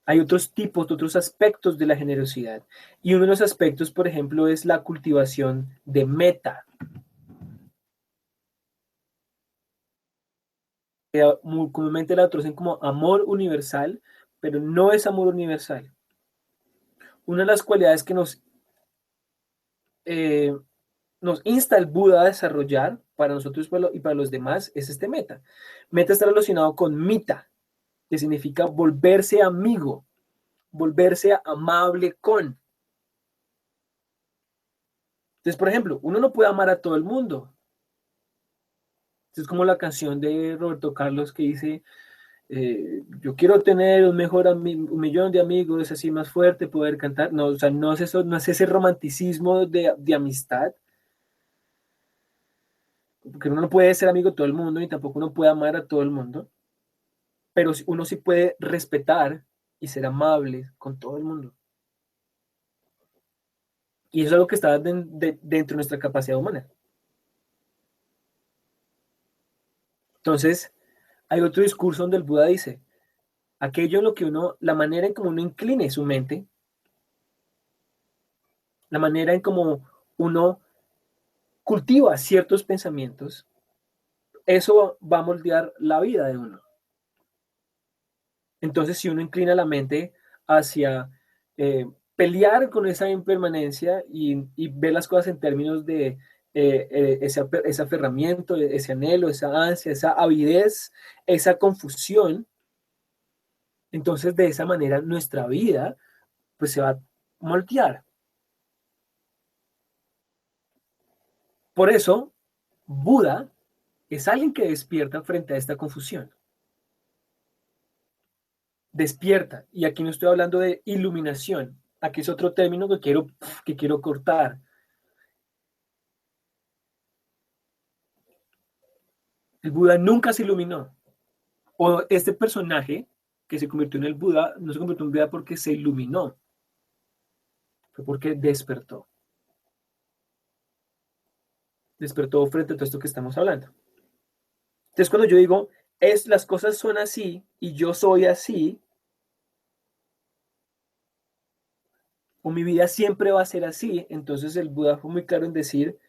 Hay otros tipos, otros aspectos de la generosidad. Y uno de los aspectos, por ejemplo, es la cultivación de meta. Muy comúnmente la traducen como amor universal, pero no es amor universal. Una de las cualidades que nos insta el Buda a desarrollar para nosotros y para los demás es este meta. Meta está relacionado con mita, que significa volverse amigo, volverse amable con. Entonces, por ejemplo, uno no puede amar a todo el mundo. Es como la canción de Roberto Carlos que dice, yo quiero tener un millón de amigos, así más fuerte, poder cantar. No, o sea, no es eso, no es ese romanticismo de amistad, porque uno no puede ser amigo de todo el mundo, ni tampoco uno puede amar a todo el mundo, pero uno sí puede respetar y ser amable con todo el mundo. Y eso es algo que está dentro de nuestra capacidad humana. Entonces, hay otro discurso donde el Buda dice, aquello en lo que uno, la manera en cómo uno incline su mente, la manera en cómo uno cultiva ciertos pensamientos, eso va a moldear la vida de uno. Entonces, si uno inclina la mente hacia pelear con esa impermanencia y ver las cosas en términos de ese aferramiento, ese anhelo, esa ansia, esa avidez, esa confusión, entonces de esa manera nuestra vida pues se va a moldear. Por eso, Buda es alguien que despierta frente a esta confusión. Despierta. Y aquí no estoy hablando de iluminación. Aquí es otro término que quiero cortar. El Buda nunca se iluminó. O este personaje que se convirtió en el Buda, no se convirtió en Buda porque se iluminó. Fue porque despertó. Despertó frente a todo esto que estamos hablando. Entonces, cuando yo digo, las cosas son así y yo soy así, o mi vida siempre va a ser así, entonces el Buda fue muy claro en decir,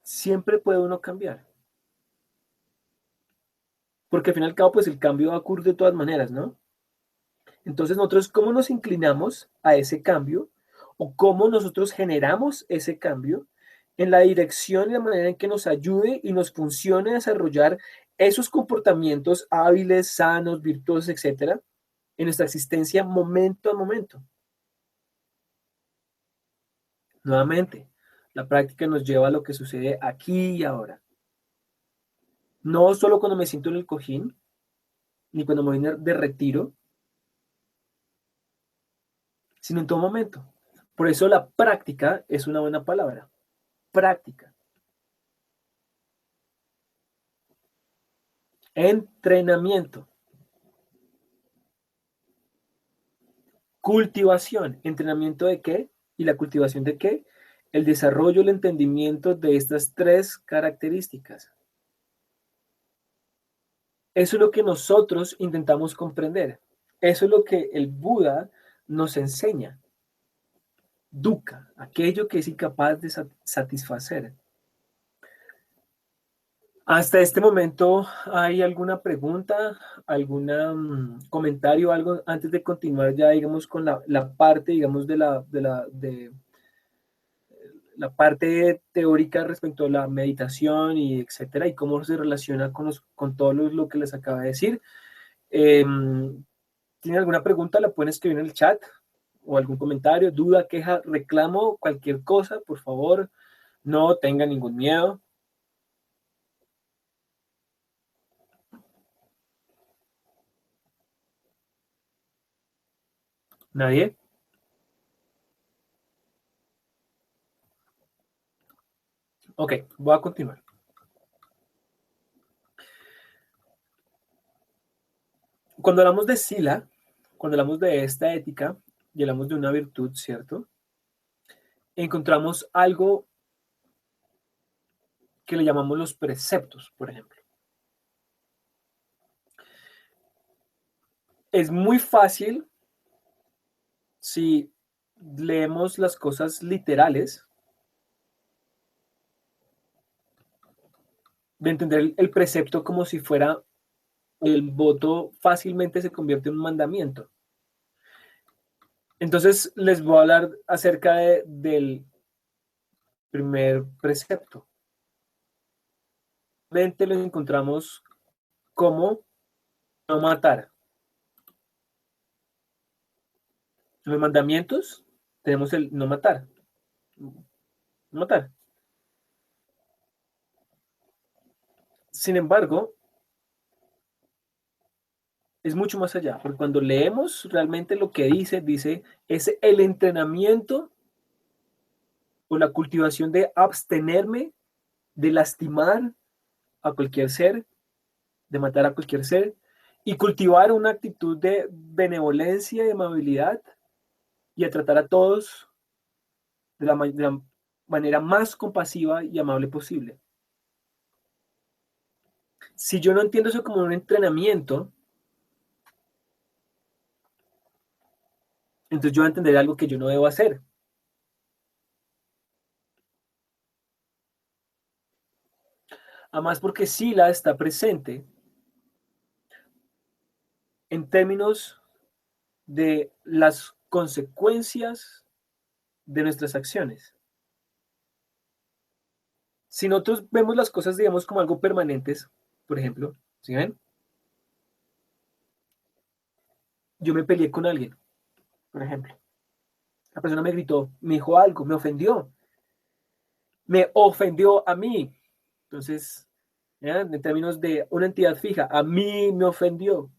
siempre puede uno cambiar. Porque al fin y al cabo, pues el cambio va a ocurrir de todas maneras, ¿no? Entonces nosotros, ¿cómo nos inclinamos a ese cambio? ¿O cómo nosotros generamos ese cambio en la dirección y la manera en que nos ayude y nos funcione a desarrollar esos comportamientos hábiles, sanos, virtuosos, etcétera, en nuestra existencia momento a momento? Nuevamente, la práctica nos lleva a lo que sucede aquí y ahora. No solo cuando me siento en el cojín, ni cuando me voy de retiro, sino en todo momento. Por eso la práctica es una buena palabra. Práctica. Entrenamiento. Cultivación. ¿Entrenamiento de qué? ¿Y la cultivación de qué? El desarrollo, el entendimiento de estas tres características. Eso es lo que nosotros intentamos comprender. Eso es lo que el Buda nos enseña. Dukkha, aquello que es incapaz de satisfacer. Hasta este momento, ¿hay alguna pregunta, algún comentario, algo antes de continuar ya, digamos, con la parte, digamos, de la parte teórica respecto a la meditación y etcétera, y cómo se relaciona con todo lo que les acabo de decir? ¿Tienen alguna pregunta? La pueden escribir en el chat o algún comentario, duda, queja, reclamo, cualquier cosa, por favor, no tengan ningún miedo. ¿Nadie? Ok, voy a continuar. Cuando hablamos de sila, cuando hablamos de esta ética y hablamos de una virtud, ¿cierto? Encontramos algo que le llamamos los preceptos, por ejemplo. Es muy fácil si leemos las cosas literales de entender el precepto como si fuera el voto fácilmente se convierte en un mandamiento. Entonces les voy a hablar acerca del primer precepto. Realmente lo encontramos como no matar. En los mandamientos tenemos el no matar. No matar. Sin embargo, es mucho más allá, porque cuando leemos realmente lo que dice es el entrenamiento o la cultivación de abstenerme de lastimar a cualquier ser, de matar a cualquier ser, y cultivar una actitud de benevolencia y amabilidad y a tratar a todos de la manera más compasiva y amable posible. Si yo no entiendo eso como un entrenamiento, entonces yo voy a entender algo que yo no debo hacer. Además, porque Sila está presente en términos de las consecuencias de nuestras acciones. Si nosotros vemos las cosas, digamos, como algo permanentes, por ejemplo, ¿sí ven? Yo me peleé con alguien, por ejemplo. La persona me gritó, me dijo algo, me ofendió a mí. Entonces, ¿ya? En términos de una entidad fija, a mí me ofendió.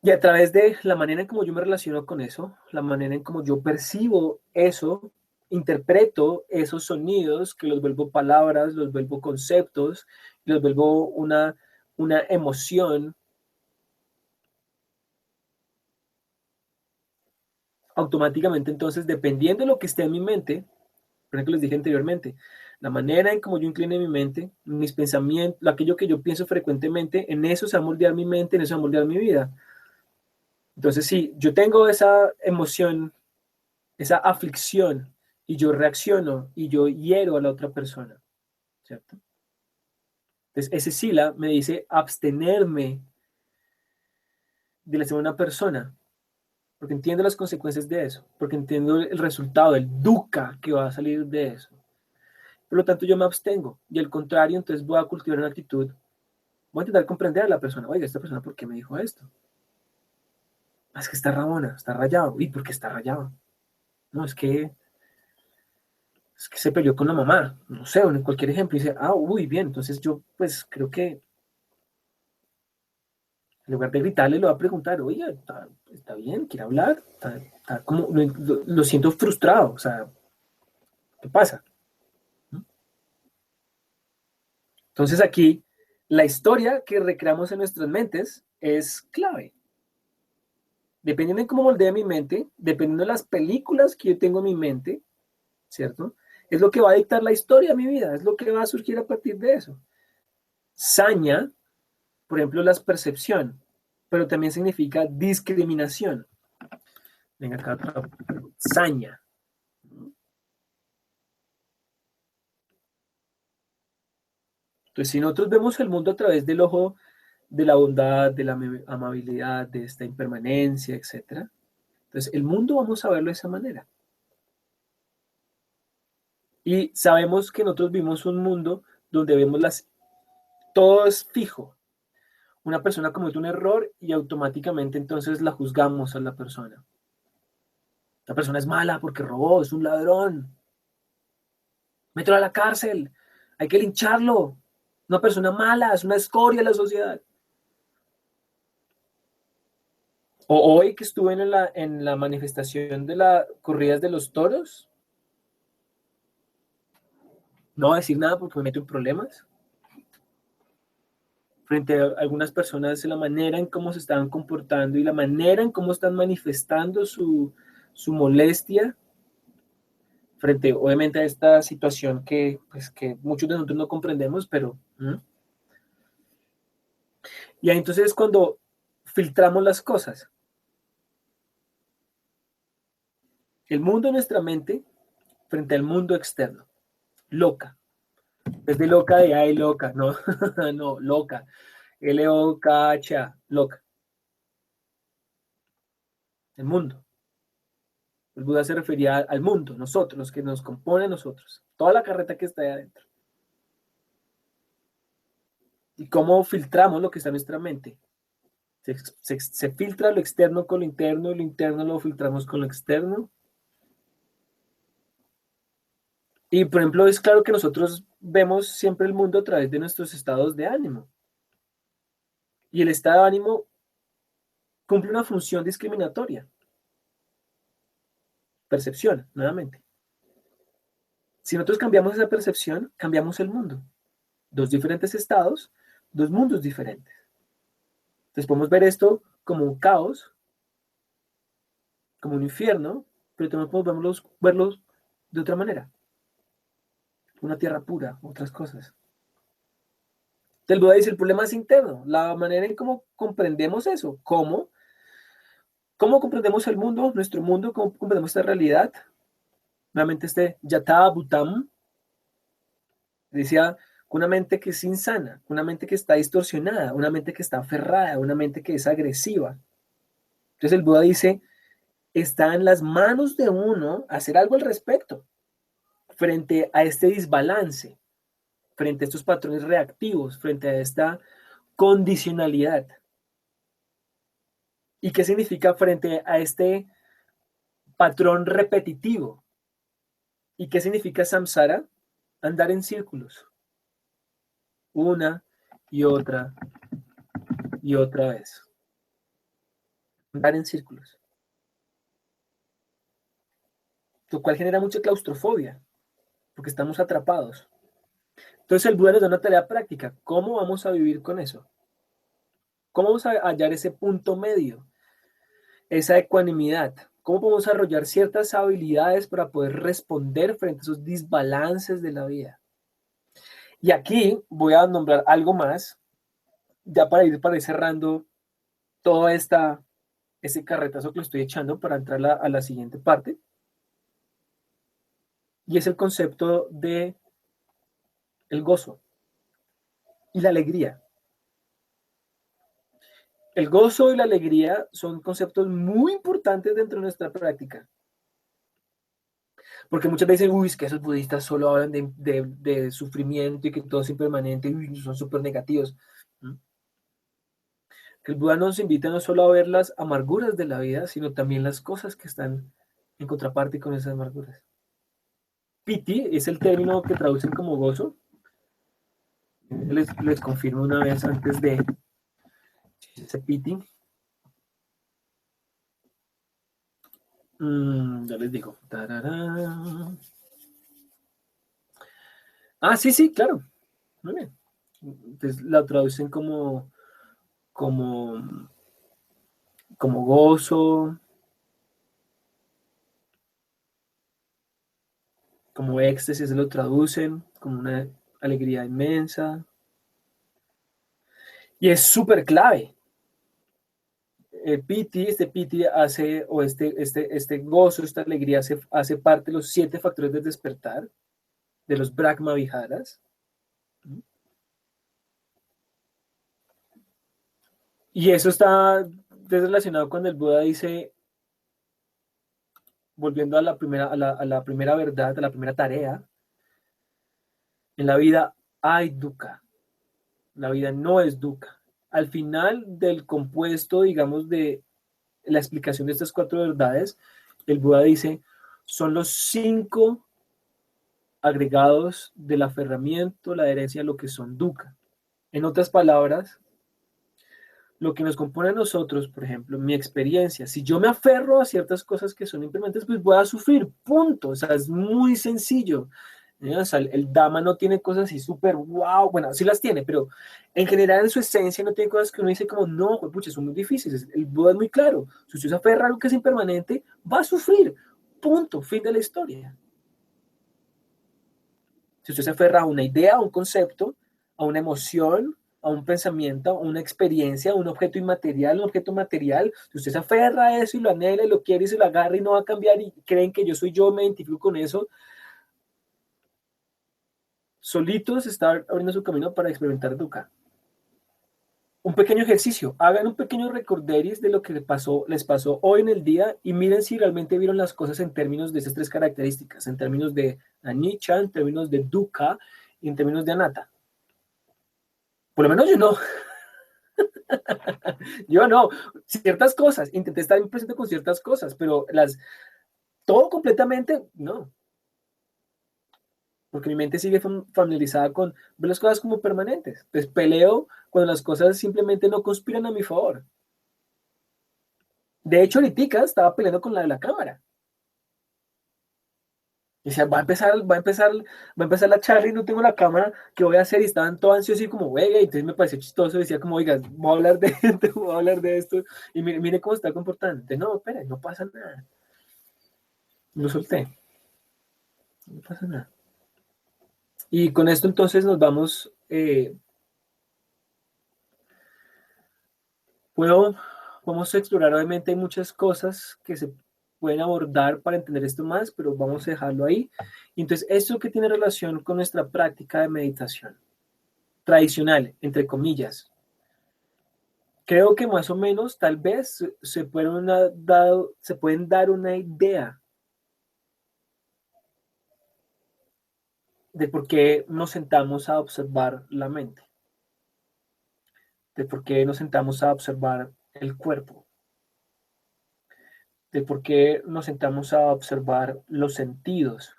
Y a través de la manera en cómo yo me relaciono con eso, la manera en cómo yo percibo eso, interpreto esos sonidos, que los vuelvo palabras, los vuelvo conceptos, los vuelvo una emoción, automáticamente entonces, dependiendo de lo que esté en mi mente, por ejemplo, les dije anteriormente, la manera en cómo yo incline mi mente, mis pensamientos, aquello que yo pienso frecuentemente, en eso se va a moldear mi mente, en eso se va a moldear mi vida. Entonces, si yo tengo esa emoción, esa aflicción, y yo reacciono y yo hiero a la otra persona, ¿cierto? Entonces, ese sila me dice abstenerme de la segunda persona, porque entiendo las consecuencias de eso, porque entiendo el resultado, el dukkha que va a salir de eso. Por lo tanto, yo me abstengo. Y al contrario, entonces voy a cultivar una actitud. Voy a intentar comprender a la persona. Oiga, esta persona, ¿por qué me dijo esto? Ah, es que está rabona, está rayado. ¿Y por qué está rayado? No, es que se peleó con la mamá. No sé, en cualquier ejemplo. Y dice, ah, uy, bien. Entonces yo, pues, creo que en lugar de gritarle, le voy a preguntar, oye, ¿está bien? ¿Quiere hablar? Está como, lo siento frustrado. O sea, ¿qué pasa? Entonces aquí, la historia que recreamos en nuestras mentes es clave. Dependiendo de cómo moldea mi mente, dependiendo de las películas que yo tengo en mi mente, ¿cierto? Es lo que va a dictar la historia de mi vida, es lo que va a surgir a partir de eso. Saña, por ejemplo, la percepción, pero también significa discriminación. Venga acá, saña. Entonces, si nosotros vemos el mundo a través del ojo de la bondad, de la amabilidad, de esta impermanencia, etcétera, entonces el mundo vamos a verlo de esa manera. Y sabemos que nosotros vivimos un mundo donde vemos todo es fijo. Una persona comete un error y automáticamente entonces la juzgamos a la persona. La persona es mala porque robó, es un ladrón. Mételo a la cárcel, hay que lincharlo. Una persona mala, es una escoria de la sociedad. O hoy que estuve en la manifestación de las corridas de los toros, no voy a decir nada porque me meto en problemas. Frente a algunas personas, la manera en cómo se estaban comportando y la manera en cómo están manifestando su molestia frente, obviamente, a esta situación que, pues, que muchos de nosotros no comprendemos, pero... Y ahí entonces es cuando filtramos las cosas. El mundo en nuestra mente frente al mundo externo. Loca. Es de loca de ay, loca. No, no, loca. L-O-K-H-A. Loca. El mundo. El Buda se refería al mundo, nosotros, los que nos compone a nosotros. Toda la carreta que está ahí adentro. Y cómo filtramos lo que está en nuestra mente. Se filtra lo externo con lo interno lo filtramos con lo externo. Y, por ejemplo, es claro que nosotros vemos siempre el mundo a través de nuestros estados de ánimo. Y el estado de ánimo cumple una función discriminatoria. Percepción, nuevamente. Si nosotros cambiamos esa percepción, cambiamos el mundo. Dos diferentes estados, dos mundos diferentes. Entonces podemos ver esto como un caos, como un infierno, pero también podemos verlos de otra manera. Una tierra pura, otras cosas. El Buda dice, el problema es interno, la manera en cómo comprendemos eso, cómo comprendemos el mundo, nuestro mundo, cómo comprendemos esta realidad. Nuevamente Yatha Bhutam decía, una mente que es insana, una mente que está distorsionada, una mente que está aferrada, una mente que es agresiva. Entonces el Buda dice, está en las manos de uno hacer algo al respecto, frente a este desbalance, frente a estos patrones reactivos, frente a esta condicionalidad. ¿Y qué significa frente a este patrón repetitivo? ¿Y qué significa samsara? Andar en círculos, una y otra vez. Andar en círculos. Lo cual genera mucha claustrofobia, porque estamos atrapados. Entonces el Buda nos da una tarea práctica. ¿Cómo vamos a vivir con eso? ¿Cómo vamos a hallar ese punto medio? Esa ecuanimidad. ¿Cómo podemos desarrollar ciertas habilidades para poder responder frente a esos desbalances de la vida? Y aquí voy a nombrar algo más, ya para ir cerrando todo ese carretazo que lo estoy echando para entrar a la siguiente parte. Y es el concepto de el gozo y la alegría. El gozo y la alegría son conceptos muy importantes dentro de nuestra práctica. Porque muchas veces dicen, uy, es que esos budistas solo hablan de sufrimiento y que todo es impermanente y son súper negativos. ¿Mm? El Buda nos invita no solo a ver las amarguras de la vida, sino también las cosas que están en contraparte con esas amarguras. Piti es el término que traducen como gozo. Les confirmo una vez antes de ese piti. Ya les digo. Tarará. Ah, sí, sí, claro. Muy bien. Entonces la traducen como, como gozo, como éxtasis, lo traducen como una alegría inmensa. Y es súper clave. Este piti hace, o este gozo, esta alegría hace parte de los 7 factores del despertar, de los Brahma Viharas. Y eso está relacionado cuando el Buda dice, volviendo a la primera verdad, a la primera tarea, en la vida hay dukkha, la vida no es dukkha. Al final del compuesto, digamos, de la explicación de estas 4 verdades, el Buda dice, son los 5 agregados del aferramiento, la herencia, lo que son dukkha. En otras palabras, lo que nos compone a nosotros, por ejemplo, mi experiencia, si yo me aferro a ciertas cosas que son impermanentes, pues voy a sufrir, punto. O sea, es muy sencillo. O sea, el Dhamma no tiene cosas así súper wow, bueno, sí las tiene, pero en general en su esencia no tiene cosas que uno dice como, no, pucha, son muy difíciles. El Buda es muy claro. Si usted se aferra a algo que es impermanente, va a sufrir, punto, fin de la historia. Si usted se aferra a una idea, a un concepto, a una emoción, a un pensamiento, a una experiencia, a un objeto inmaterial, un objeto material, si usted se aferra a eso y lo anhela y lo quiere y se lo agarra y no va a cambiar y creen que yo soy yo, me identifico con eso, solitos está abriendo su camino para experimentar dukkha. Un pequeño ejercicio, hagan un pequeño recorderis de lo que les pasó hoy en el día y miren si realmente vieron las cosas en términos de esas 3 características, en términos de anicca, en términos de dukkha y en términos de anatta. Por lo menos yo no. Yo no, ciertas cosas, intenté estar presente con ciertas cosas, pero todo completamente, no. porque mi mente sigue familiarizada con ver las cosas como permanentes. Pues peleo cuando las cosas simplemente no conspiran a mi favor. De hecho, ahorita estaba peleando con la de la cámara. Y decía, va a empezar la charla y no tengo la cámara, ¿qué voy a hacer? Y estaban todos ansiosos y como, oiga, y entonces me pareció chistoso, decía como, oiga, voy a hablar de esto, voy a hablar de esto, y mire cómo está comportando. Entonces, no, espera, no pasa nada. Lo solté, no pasa nada. Y con esto entonces nos vamos, puedo, vamos a explorar, obviamente hay muchas cosas que se pueden abordar para entender esto más, pero vamos a dejarlo ahí. Y entonces, ¿esto qué tiene relación con nuestra práctica de meditación? Tradicional, entre comillas. Creo que más o menos, tal vez, se pueden dar una idea de por qué nos sentamos a observar la mente, de por qué nos sentamos a observar el cuerpo, de por qué nos sentamos a observar los sentidos,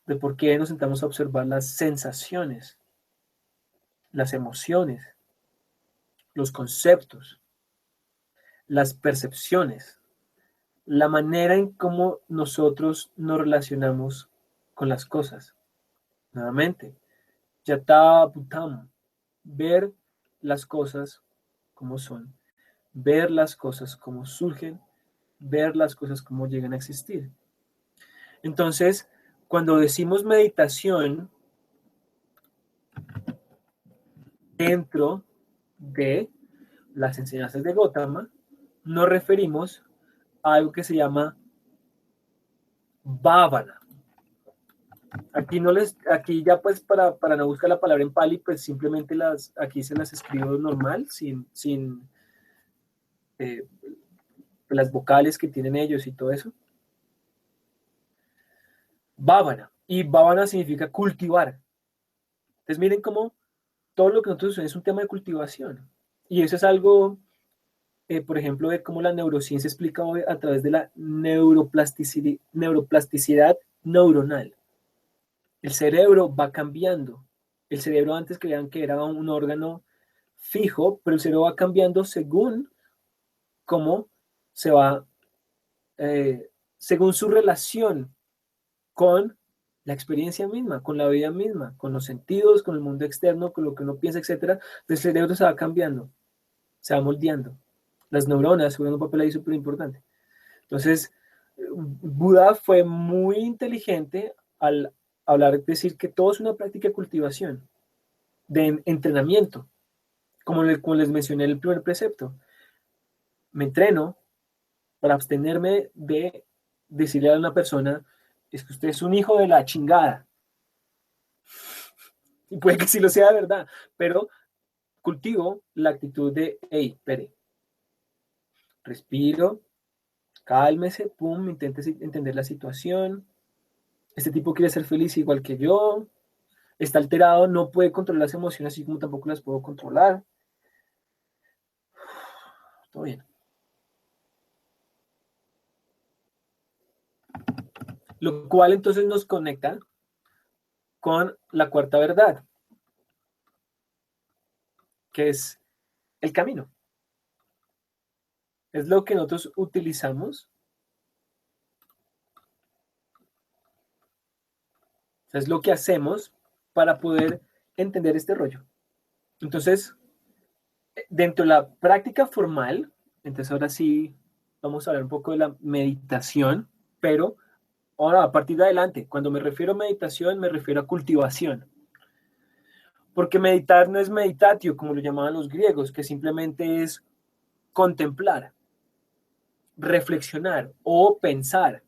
de por qué nos sentamos a observar las sensaciones, las emociones, los conceptos, las percepciones, la manera en cómo nosotros nos relacionamos con las cosas. Nuevamente, Yata Bhutam, ver las cosas como son, ver las cosas como surgen, ver las cosas como llegan a existir. Entonces, cuando decimos meditación dentro de las enseñanzas de Gautama, nos referimos a algo que se llama bhavana. Aquí ya pues para no buscar la palabra en pali, pues simplemente aquí se las escribo normal, sin eh, las vocales que tienen ellos y todo eso. Bhavana. Y bhavana significa cultivar. Entonces miren cómo todo lo que nosotros usamos es un tema de cultivación. Y eso es algo, por ejemplo, de cómo la neurociencia explica hoy a través de la neuroplasticidad neuronal. El cerebro va cambiando. El cerebro antes creían que era un órgano fijo, pero el cerebro va cambiando cómo se va, según su relación con la experiencia misma, con la vida misma, con los sentidos, con el mundo externo, con lo que uno piensa, etcétera. El cerebro se va cambiando, se va moldeando. Las neuronas juegan un papel ahí súper importante. Entonces, Buda fue muy inteligente al hablar, decir que todo es una práctica de cultivación, de entrenamiento, como les mencioné en el primer precepto. Me entreno para abstenerme de decirle a una persona, es que usted es un hijo de la chingada. Y puede que sí lo sea de verdad, pero cultivo la actitud de, hey, espere, respiro, cálmese, pum, intente entender la situación. Este tipo quiere ser feliz igual que yo, está alterado, no puede controlar las emociones así como tampoco las puedo controlar. Todo bien. Lo cual entonces nos conecta con la cuarta verdad, que es el camino. Es lo que nosotros utilizamos, es lo que hacemos para poder entender este rollo. Entonces, dentro de la práctica formal, entonces ahora sí vamos a hablar un poco de la meditación, pero ahora a partir de adelante, cuando me refiero a meditación, me refiero a cultivación. Porque meditar no es meditatio, como lo llamaban los griegos, que simplemente es contemplar, reflexionar o pensar.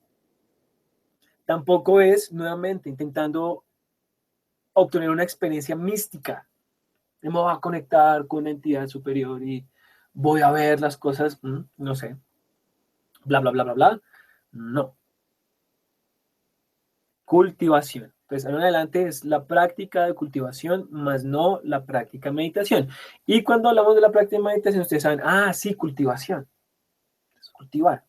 Tampoco es, nuevamente, intentando obtener una experiencia mística. Me voy a conectar con una entidad superior y voy a ver las cosas, no sé, bla, bla, bla, bla, bla. No. Cultivación. Entonces, en adelante es la práctica de cultivación, más no la práctica de meditación. Y cuando hablamos de la práctica de meditación, ustedes saben, sí, cultivación. Es cultivar.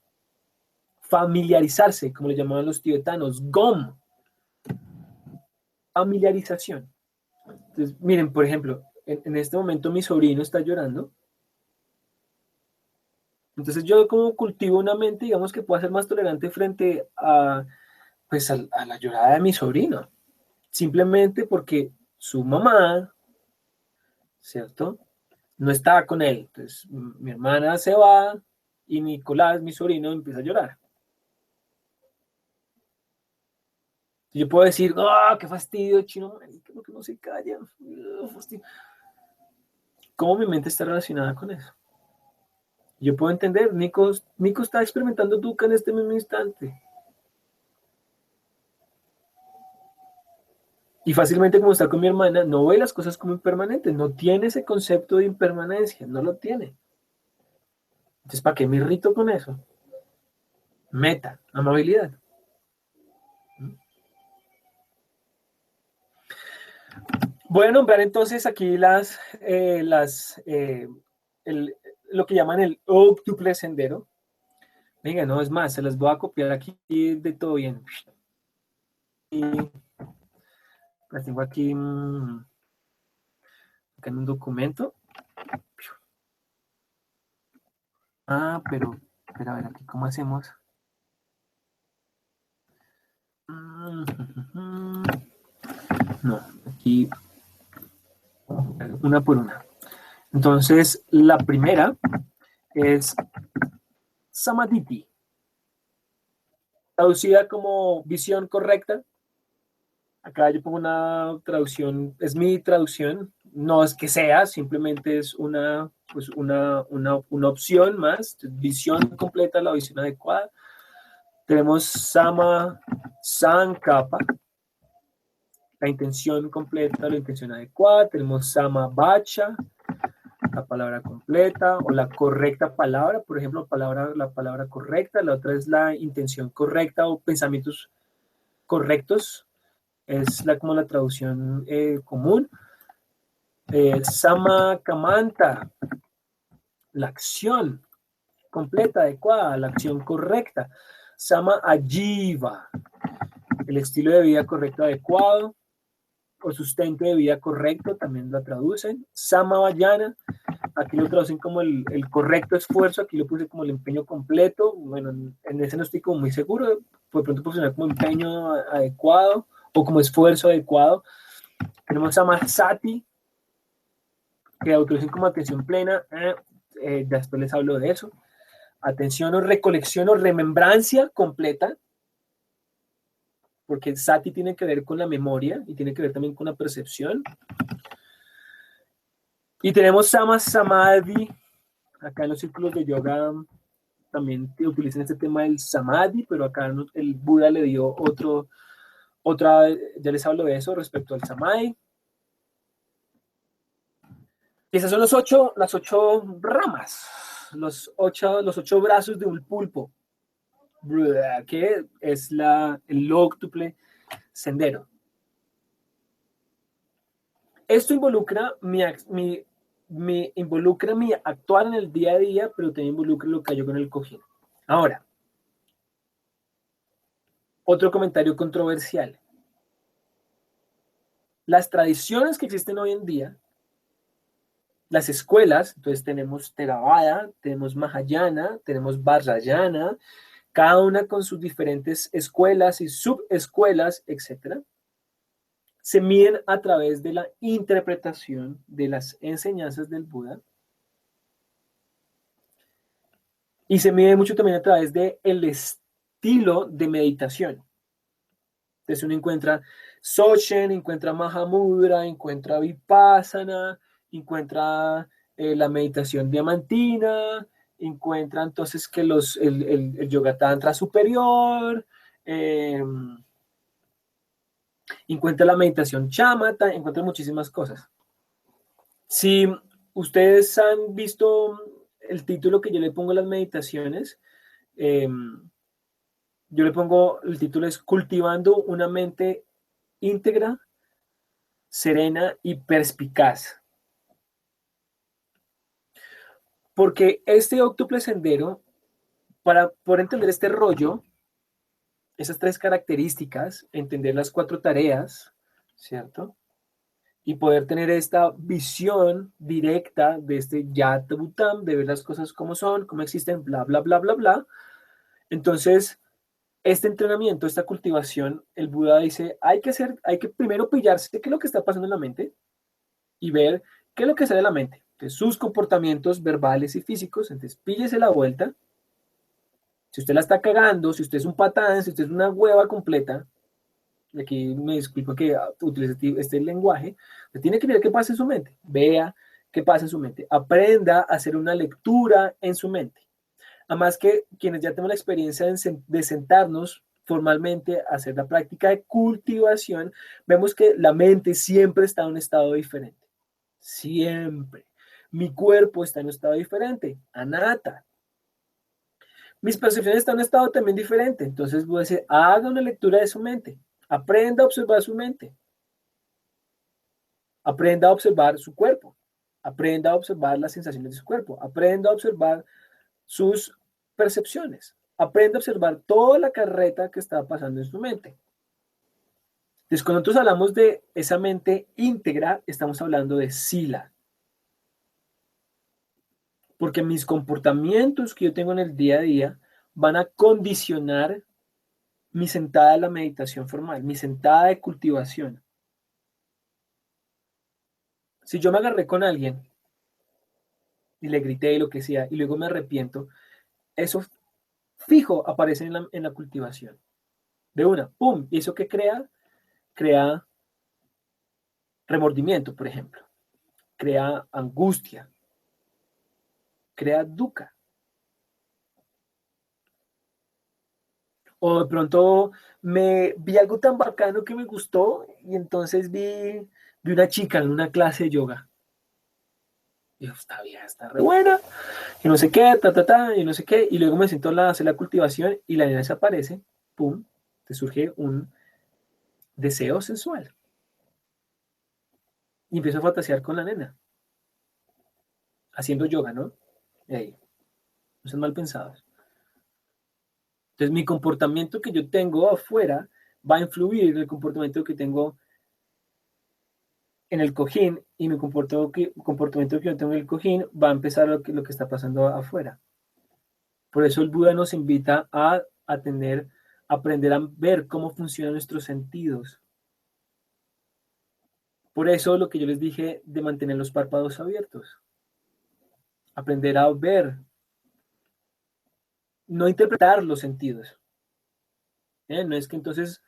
familiarizarse, como le llamaban los tibetanos, gom, familiarización. Entonces, miren, por ejemplo, en este momento mi sobrino está llorando. Entonces yo como cultivo una mente, digamos, que pueda ser más tolerante frente a, pues, a la llorada de mi sobrino. Simplemente porque su mamá, ¿cierto? No estaba con él. Entonces mi hermana se va y Nicolás, mi sobrino, empieza a llorar. Y yo puedo decir, ¡ah, qué fastidio, chino! ¿Por qué no se calla? ¿Cómo mi mente está relacionada con eso? Yo puedo entender, Nico está experimentando Dukkha en este mismo instante. Y fácilmente como está con mi hermana, no ve las cosas como impermanentes, no tiene ese concepto de impermanencia, no lo tiene. Entonces, ¿para qué me irrito con eso? Meta, amabilidad. Voy a nombrar entonces aquí lo que llaman el octuple sendero. Venga, no, es más, se las voy a copiar aquí de todo bien. Y las tengo aquí, acá en un documento. Ah, pero a ver, aquí, ¿cómo hacemos? No, aquí una por una. Entonces, la primera es Samadhi, traducida como visión correcta. Acá yo pongo una traducción, es mi traducción, no es que sea, simplemente es una opción más, visión completa, la visión adecuada. Tenemos Sama Sankapa, la intención completa, la intención adecuada. Tenemos Sama Bacha, la palabra completa o la correcta palabra, por ejemplo, la palabra correcta. La otra es la intención correcta o pensamientos correctos, es como la traducción común. Sama Kamanta, la acción completa, adecuada, la acción correcta. Sama Ajiva, el estilo de vida correcto, adecuado, o sustento de vida correcto, también la traducen. Sama Vayana, aquí lo traducen como el correcto esfuerzo, aquí lo puse como el empeño completo. Bueno, en ese no estoy como muy seguro, por pronto posicionar como empeño adecuado o como esfuerzo adecuado. Tenemos Samasati, que traducen como atención plena, después les hablo de eso. Atención o recolección o remembrancia completa, porque Sati tiene que ver con la memoria y tiene que ver también con la percepción. Y tenemos Samadhi, acá en los círculos de yoga también utilizan este tema del Samadhi, pero acá el Buda le dio ya les hablo de eso respecto al Samadhi. Y esas son las ocho ramas, los ocho brazos de un pulpo, que es el octuple sendero. Esto involucra involucra mi actuar en el día a día, pero también involucra lo que yo con el cojín. Ahora, otro comentario controversial. Las tradiciones que existen hoy en día, las escuelas, entonces tenemos Theravada, tenemos Mahayana, tenemos Vajrayana, cada una con sus diferentes escuelas y subescuelas, etcétera, se miden a través de la interpretación de las enseñanzas del Buda y se mide mucho también a través del estilo de meditación. Entonces uno encuentra Sochen, encuentra Mahamudra, encuentra Vipassana, encuentra la meditación diamantina, encuentra entonces que el yoga tantra superior, encuentra la meditación chamata, encuentra muchísimas cosas. Si ustedes han visto el título que yo le pongo a las meditaciones, yo le pongo, el título es Cultivando una mente íntegra, serena y perspicaz. Porque este octuple sendero para poder entender este rollo, esas 3 características, entender las 4 tareas, ¿cierto? Y poder tener esta visión directa de este Yat Bhutan, de ver las cosas como son, cómo existen, bla, bla, bla, bla, bla. Entonces, este entrenamiento, esta cultivación, el Buda dice, hay que primero pillarse qué es lo que está pasando en la mente y ver qué es lo que sale de la mente. Entonces, sus comportamientos verbales y físicos, entonces píllese la vuelta. Si usted la está cagando, si usted es un patán, si usted es una hueva completa, y aquí me disculpo que utilice este lenguaje, usted tiene que ver qué pasa en su mente. Vea qué pasa en su mente. Aprenda a hacer una lectura en su mente. Además que quienes ya tenemos la experiencia de sentarnos formalmente a hacer la práctica de cultivación, vemos que la mente siempre está en un estado diferente. Siempre. Mi cuerpo está en un estado diferente. Anata. Mis percepciones están en un estado también diferente. Entonces voy a decir, haga una lectura de su mente. Aprenda a observar su mente. Aprenda a observar su cuerpo. Aprenda a observar las sensaciones de su cuerpo. Aprenda a observar sus percepciones. Aprenda a observar toda la carreta que está pasando en su mente. Entonces, cuando nosotros hablamos de esa mente íntegra, estamos hablando de sila. Porque mis comportamientos que yo tengo en el día a día van a condicionar mi sentada de la meditación formal, mi sentada de cultivación. Si yo me agarré con alguien y le grité y lo que sea, y luego me arrepiento, eso fijo aparece en la cultivación. De una, ¡pum! ¿Y eso qué crea? Crea remordimiento, por ejemplo. Crea angustia. Crea dukkha. O de pronto me vi algo tan bacano que me gustó y entonces vi una chica en una clase de yoga. Y yo, está bien, está re buena, y no sé qué, y no sé qué, y luego me siento a hacer la cultivación y la nena desaparece, pum, te surge un deseo sensual. Y empiezo a fantasear con la nena, haciendo yoga, ¿no? Ey, no son mal pensados. Entonces, mi comportamiento que yo tengo afuera va a influir en el comportamiento que tengo en el cojín y mi comportamiento que yo tengo en el cojín va a empezar lo que está pasando afuera. Por eso el Buda nos invita a aprender a ver cómo funcionan nuestros sentidos. Por eso lo que yo les dije de mantener los párpados abiertos. Aprender a ver, no interpretar los sentidos. No es que entonces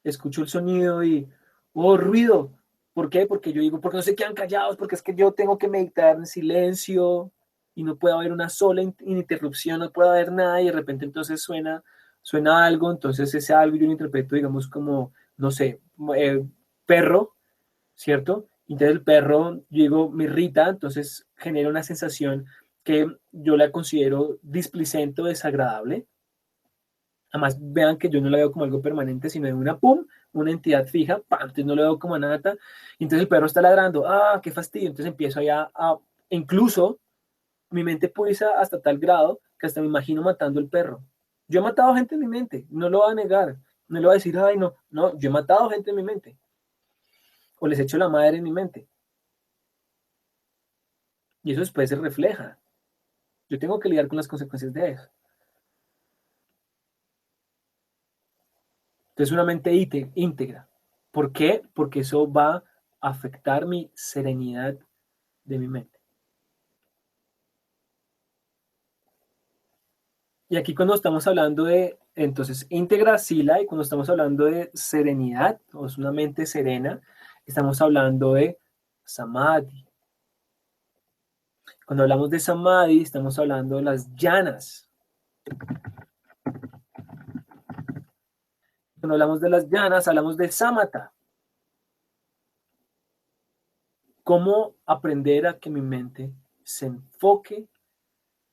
escucho el sonido y, oh, ruido. ¿Por qué? Porque yo digo, porque no se quedan callados, porque es que yo tengo que meditar en silencio y no puede haber una sola interrupción, no puede haber nada y de repente entonces suena algo, entonces ese algo yo lo interpreto, digamos, como, no sé, perro, ¿cierto? Entonces el perro, yo digo, me irrita, entonces genera una sensación que yo la considero displicente o desagradable. Además, vean que yo no la veo como algo permanente, sino de una pum, una entidad fija, ¡pam! Entonces no lo veo como nada. Entonces el perro está ladrando, ¡ah, qué fastidio! Entonces empiezo allá incluso mi mente puede ir hasta tal grado que hasta me imagino matando al perro. Yo he matado gente en mi mente, no lo voy a negar, no le voy a decir, ay, no, no, yo he matado gente en mi mente, o les echo la madre en mi mente, y eso después se refleja. Yo tengo que lidiar con las consecuencias de eso. Entonces, una mente íntegra. ¿Por qué? Porque eso va a afectar mi serenidad de mi mente. Y aquí cuando estamos hablando de, entonces, íntegra sila, y cuando estamos hablando de serenidad, o es una mente serena, estamos hablando de samadhi. Cuando hablamos de samadhi, estamos hablando de las llanas. Cuando hablamos de las llanas, hablamos de samatha. ¿Cómo aprender a que mi mente se enfoque,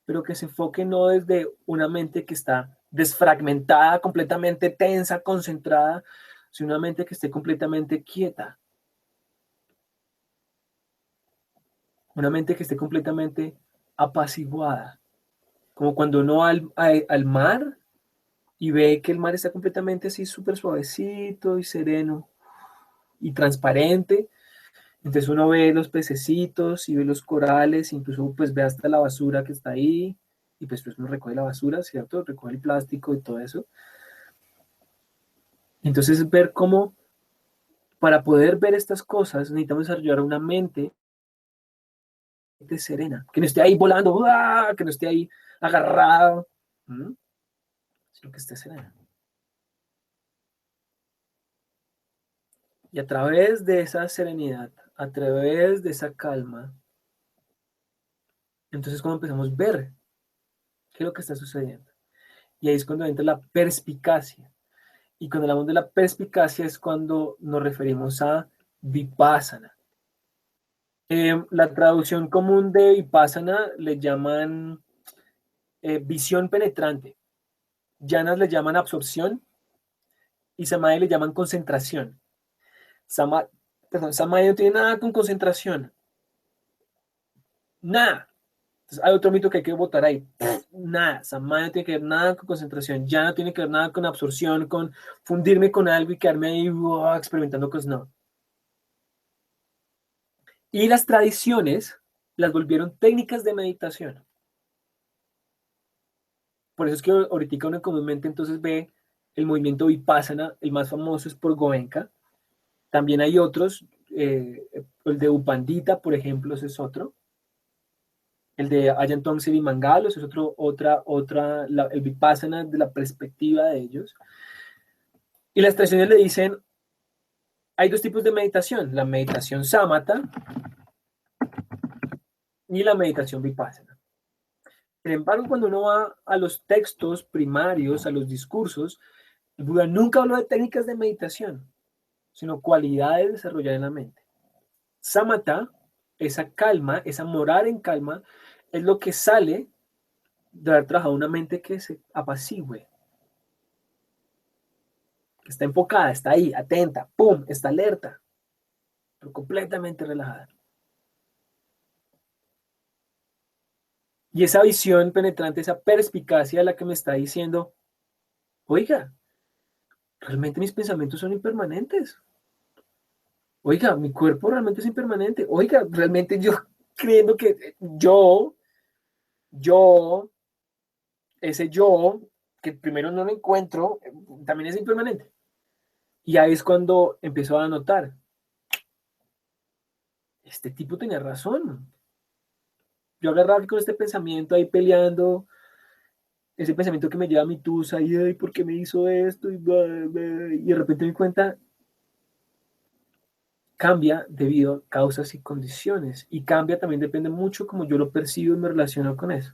pero que se enfoque no desde una mente que está desfragmentada, completamente tensa, concentrada, sino una mente que esté completamente quieta, una mente que esté completamente apaciguada? como cuando uno va al mar y ve que el mar está completamente así súper suavecito y sereno y transparente. Entonces uno ve los pececitos y ve los corales, incluso pues ve hasta la basura que está ahí, y pues uno recoge la basura, ¿cierto? Recoge el plástico y todo eso. Entonces ver cómo para poder ver estas cosas necesitamos desarrollar una mente serena, que no esté ahí volando, ¡uah! Que no esté ahí agarrado, sino que esté serena. Y a través de esa serenidad, a través de esa calma, entonces cuando empezamos a ver qué es lo que está sucediendo. Y ahí es cuando entra la perspicacia. Y cuando hablamos de la perspicacia es cuando nos referimos a vipassana. La traducción común de vipassana le llaman visión penetrante. Llanas le llaman absorción y samadhi le llaman concentración. Samadhi no tiene nada con concentración. Nada. Entonces, hay otro mito que hay que botar ahí. Nada. Samadhi no tiene que ver nada con concentración. Ya no tiene que ver nada con absorción, con fundirme con algo y quedarme ahí experimentando cosas. No. Y las tradiciones las volvieron técnicas de meditación. Por eso es que ahorita uno comúnmente entonces ve el movimiento Vipassana, el más famoso es por Goenka. También hay otros, el de Upandita, por ejemplo, ese es otro. El de Ajahn Tongse Mangalos es el Vipassana de la perspectiva de ellos. Y las tradiciones le dicen, hay dos tipos de meditación, la meditación Samatha y la meditación Vipassana. Sin embargo, cuando uno va a los textos primarios, a los discursos, el Buda nunca habló de técnicas de meditación, sino cualidades desarrolladas en la mente. Samatha, esa calma, esa morar en calma, es lo que sale de haber trabajado una mente que se apacigüe, que está enfocada, está ahí, atenta, ¡pum!, está alerta, pero completamente relajada. Y esa visión penetrante, esa perspicacia, la que me está diciendo, oiga, realmente mis pensamientos son impermanentes. Oiga, mi cuerpo realmente es impermanente. Oiga, realmente yo creyendo que yo, ese yo, que primero no lo encuentro, también es impermanente. Y ahí es cuando empezó a notar, este tipo tenía razón. Yo agarraba con este pensamiento ahí peleando, ese pensamiento que me lleva a mi tusa, y ay, ¿por qué me hizo esto? Y de repente me di cuenta, cambia debido a causas y condiciones. Y cambia también, depende mucho como yo lo percibo y me relaciono con eso.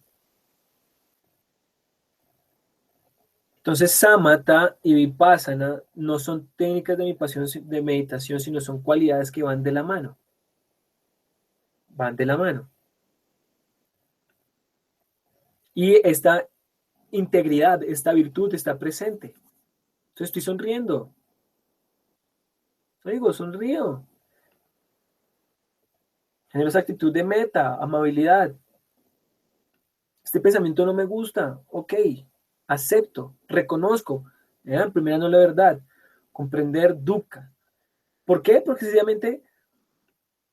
Entonces, samatha y vipassana no son técnicas de meditación, sino son cualidades que van de la mano. Van de la mano. Y esta integridad, esta virtud está presente. Entonces estoy sonriendo. Digo, sonrío. Genero esa actitud de meta, amabilidad. Este pensamiento no me gusta. Ok, acepto, reconozco. Primero no la verdad. Comprender dukkha. ¿Por qué? Porque sencillamente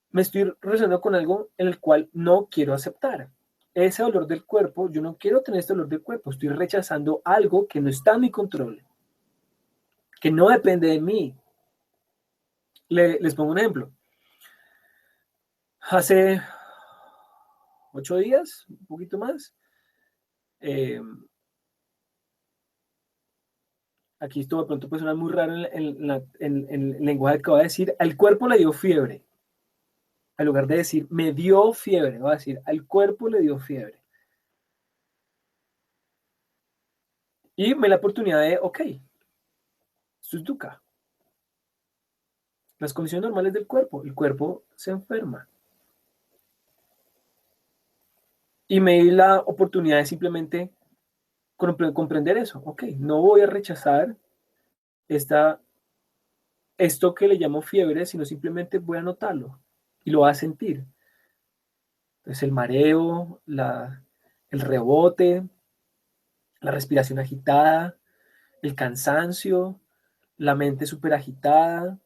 me estoy relacionando con algo en el cual no quiero aceptar. Ese dolor del cuerpo, yo no quiero tener este dolor del cuerpo, estoy rechazando algo que no está en mi control, que no depende de mí. Les pongo un ejemplo. Hace 8 días, un poquito más, aquí esto de pronto puede sonar muy raro en el lenguaje que voy a decir, al cuerpo le dio fiebre. En lugar de decir, me dio fiebre, voy a decir, al cuerpo le dio fiebre. Y me da la oportunidad de, ok, esto es dukkha. Las condiciones normales del cuerpo, el cuerpo se enferma. Y me di la oportunidad de simplemente comprender eso. Ok, no voy a rechazar esto que le llamo fiebre, sino simplemente voy a notarlo y lo voy a sentir. Entonces el mareo, el rebote, la respiración agitada, el cansancio, la mente súper agitada.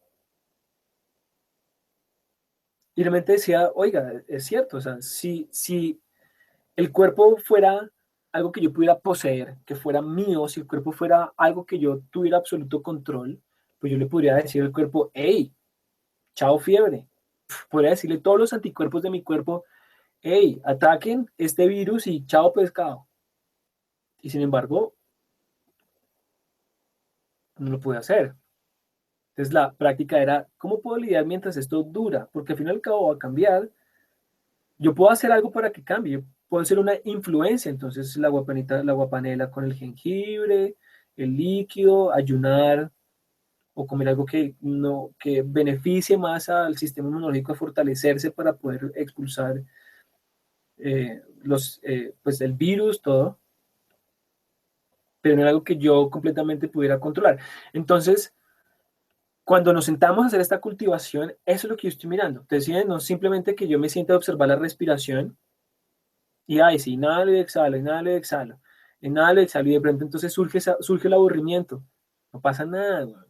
Y la mente decía, oiga, es cierto, o sea, si el cuerpo fuera algo que yo pudiera poseer, que fuera mío, si el cuerpo fuera algo que yo tuviera absoluto control, pues yo le podría decir al cuerpo, hey, chao fiebre. Podría decirle a todos los anticuerpos de mi cuerpo, hey, ataquen este virus y chao pescado. Y sin embargo, no lo pude hacer. Entonces la práctica era, ¿cómo puedo lidiar mientras esto dura? Porque al fin y al cabo va a cambiar. Yo puedo hacer algo para que cambie. Puedo ser una influencia. Entonces la guapanita, la guapanela con el jengibre, el líquido, ayunar o comer algo que, no, que beneficie más al sistema inmunológico a fortalecerse para poder expulsar pues el virus, todo, pero no era algo que yo completamente pudiera controlar. Entonces, cuando nos sentamos a hacer esta cultivación, eso es lo que yo estoy mirando. Entonces, no simplemente que yo me sienta a observar la respiración y, ay, sí, inhalo y exhalo, inhalo y exhalo, inhalo y exhalo, y de pronto entonces surge el aburrimiento. No pasa nada, güey.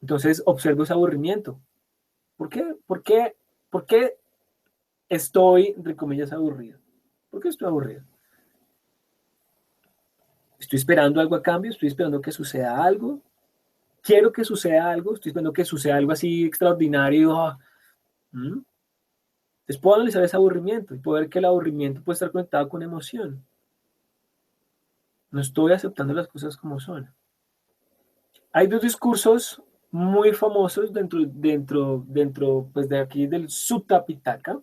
Entonces, observo ese aburrimiento. ¿Por qué? ¿Por qué estoy, entre comillas, aburrido? ¿Por qué estoy aburrido? ¿Estoy esperando algo a cambio? ¿Estoy esperando que suceda algo? ¿Quiero que suceda algo? ¿Estoy esperando que suceda algo así extraordinario? ¿Mm? Entonces puedo analizar ese aburrimiento y puedo ver que el aburrimiento puede estar conectado con emoción. No estoy aceptando las cosas como son. Hay dos discursos muy famosos dentro pues de aquí del Sutta Pitaka,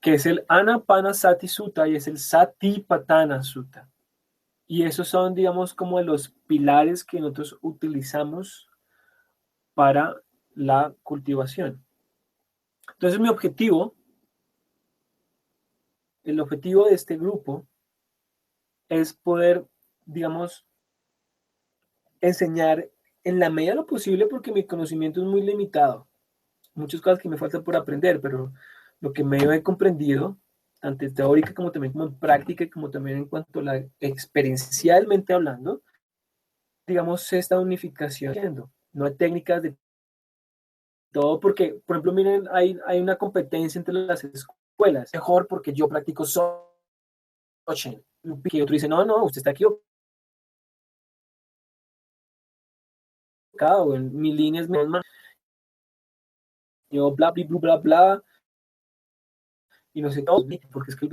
que es el Anapanasati Sutta y es el Satipatthana Sutta. Y esos son, digamos, como los pilares que nosotros utilizamos para la cultivación. Entonces, el objetivo de este grupo es poder, digamos, enseñar en la medida de lo posible porque mi conocimiento es muy limitado. Muchas cosas que me faltan por aprender, pero lo que me he comprendido, tanto teórica como también como en práctica, como también en cuanto a la experiencialmente hablando, digamos, esta unificación. No hay técnicas de todo porque, por ejemplo, miren, hay una competencia entre las escuelas. Mejor porque yo practico Sochen. Que otro dice, no, no, usted está equivocado, en mi línea es más, yo bla, bla, bla, bla, bla, y no sé todo, porque es que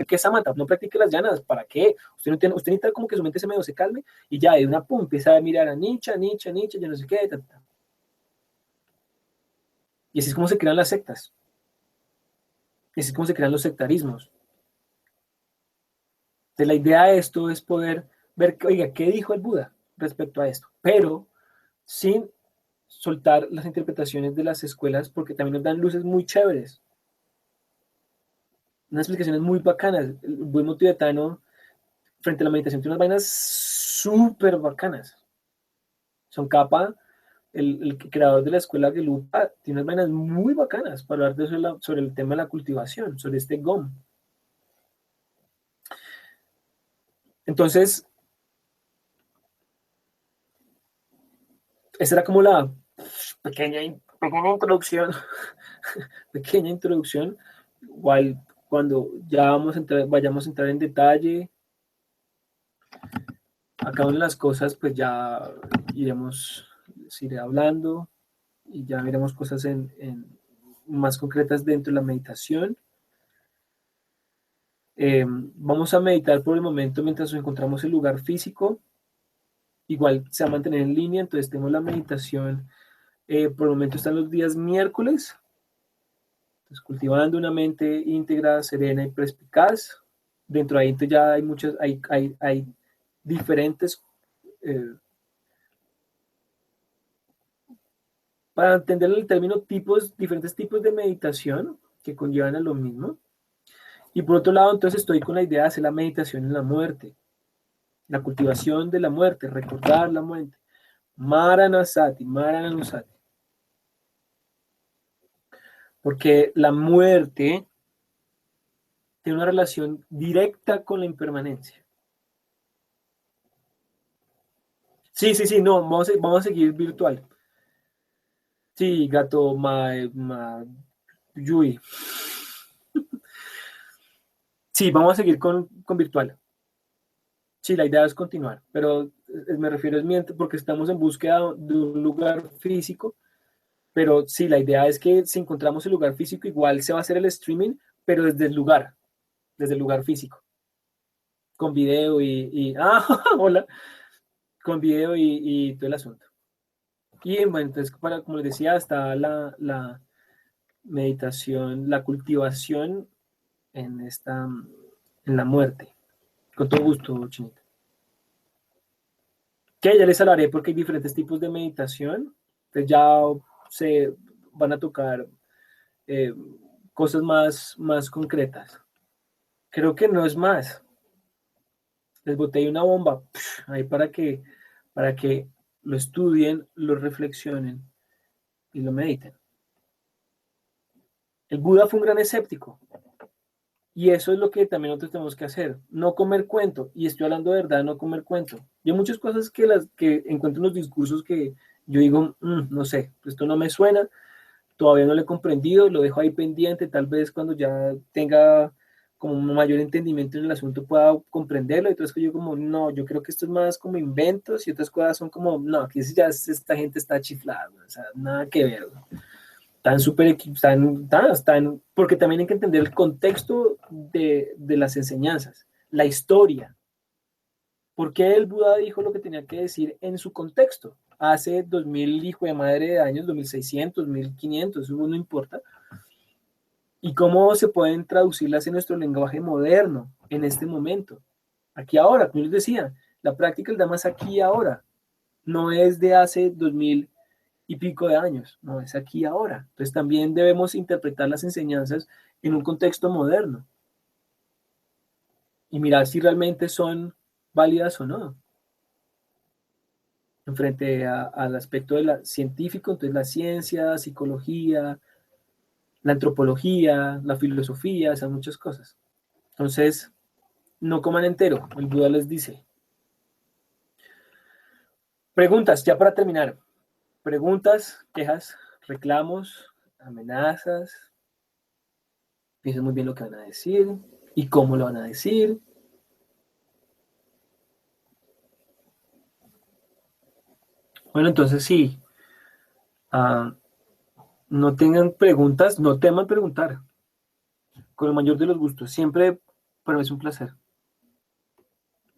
que Samantha no practique las llanas, ¿para qué? Usted necesita como que su mente se medio se calme y ya de una pum, empieza a mirar a Nietzsche, Nietzsche, Nietzsche, yo no sé qué, ta, ta. Y así es como se crean las sectas, y así es como se crean los sectarismos. Entonces la idea de esto es poder ver, oiga, ¿qué dijo el Buda respecto a esto? Pero sin soltar las interpretaciones de las escuelas porque también nos dan luces muy chéveres, unas explicaciones muy bacanas. El budismo tibetano frente a la meditación tiene unas vainas súper bacanas. Son capa, el creador de la escuela Gelupa tiene unas vainas muy bacanas para hablar sobre el tema de la cultivación, sobre este GOM. Entonces, esa era como la pequeña introducción, pequeña introducción, igual cuando ya vayamos a entrar en detalle a cada una de las cosas, pues ya iré hablando y ya veremos cosas más concretas dentro de la meditación. Vamos a meditar por el momento mientras nos encontramos el lugar físico. Igual se va a mantener en línea, entonces tenemos la meditación. Por el momento están los días miércoles. Entonces, cultivando una mente íntegra, serena y perspicaz. Dentro de ahí ya hay muchas, hay diferentes, para entender el término, diferentes tipos de meditación que conllevan a lo mismo. Y por otro lado, entonces estoy con la idea de hacer la meditación en la muerte, la cultivación de la muerte, recordar la muerte. Maranasati, Maranasati. Porque la muerte tiene una relación directa con la impermanencia. Sí, sí, sí, no, vamos a seguir virtual. Sí, gato, Yui. Sí, vamos a seguir con virtual. Sí, la idea es continuar, pero me refiero es mientras, porque estamos en búsqueda de un lugar físico, pero sí, la idea es que si encontramos el lugar físico, igual se va a hacer el streaming, pero desde el lugar físico, con video hola, con video y todo el asunto. Y bueno, entonces, como les decía, está la meditación, la cultivación en la muerte. Con todo gusto, Chinita. Que ya les hablaré porque hay diferentes tipos de meditación. Entonces ya se van a tocar eh, cosas más concretas. Creo que no es más. Les boté ahí una bomba ahí para que lo estudien, lo reflexionen y lo mediten. El Buda fue un gran escéptico. Y eso es lo que también nosotros tenemos que hacer, no comer cuento, y estoy hablando de verdad, no comer cuento. Y hay muchas cosas que encuentro en los discursos que yo digo, no sé, esto no me suena, todavía no lo he comprendido, lo dejo ahí pendiente, tal vez cuando ya tenga como un mayor entendimiento en el asunto pueda comprenderlo, y entonces yo como, no, yo creo que esto es más como inventos, y otras cosas son como, no, aquí ya esta gente está chiflada, o sea, nada que ver. Están súper están, porque también hay que entender el contexto de las enseñanzas, la historia. ¿Por qué el Buda dijo lo que tenía que decir en su contexto? Hace 2000, hijo de madre de años, 2600, 1500, eso no importa. ¿Y cómo se pueden traducirlas en nuestro lenguaje moderno, en este momento? Aquí ahora, como les decía, la práctica del Dhamma es aquí y ahora, no es de hace 2000 y pico de años, no, es aquí ahora. Entonces también debemos interpretar las enseñanzas en un contexto moderno y mirar si realmente son válidas o no, en frente al aspecto de la científico, entonces la ciencia, psicología, la antropología, la filosofía, esas muchas cosas. Entonces, no coman entero, el Buda les dice. Preguntas, ya para terminar. Preguntas, quejas, reclamos, amenazas. Piensen muy bien lo que van a decir y cómo lo van a decir. Bueno, entonces sí, ah, no tengan preguntas, no teman preguntar, con el mayor de los gustos. Siempre para mí es un placer.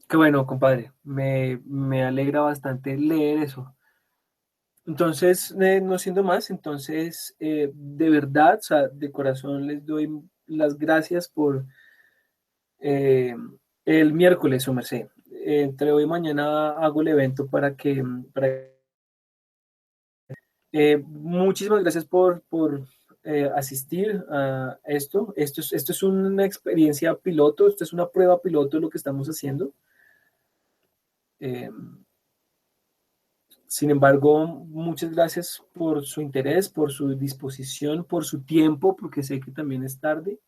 Qué bueno, compadre, me alegra bastante leer eso. Entonces, no siendo más, entonces, de verdad, o sea, de corazón les doy las gracias por eh, el miércoles, su merced. Entre hoy y mañana hago el evento muchísimas gracias por asistir a esto. Esto es una experiencia piloto, esto es una prueba piloto de lo que estamos haciendo. Eh, Sin embargo, muchas gracias por su interés, por su disposición, por su tiempo, porque sé que también es tarde,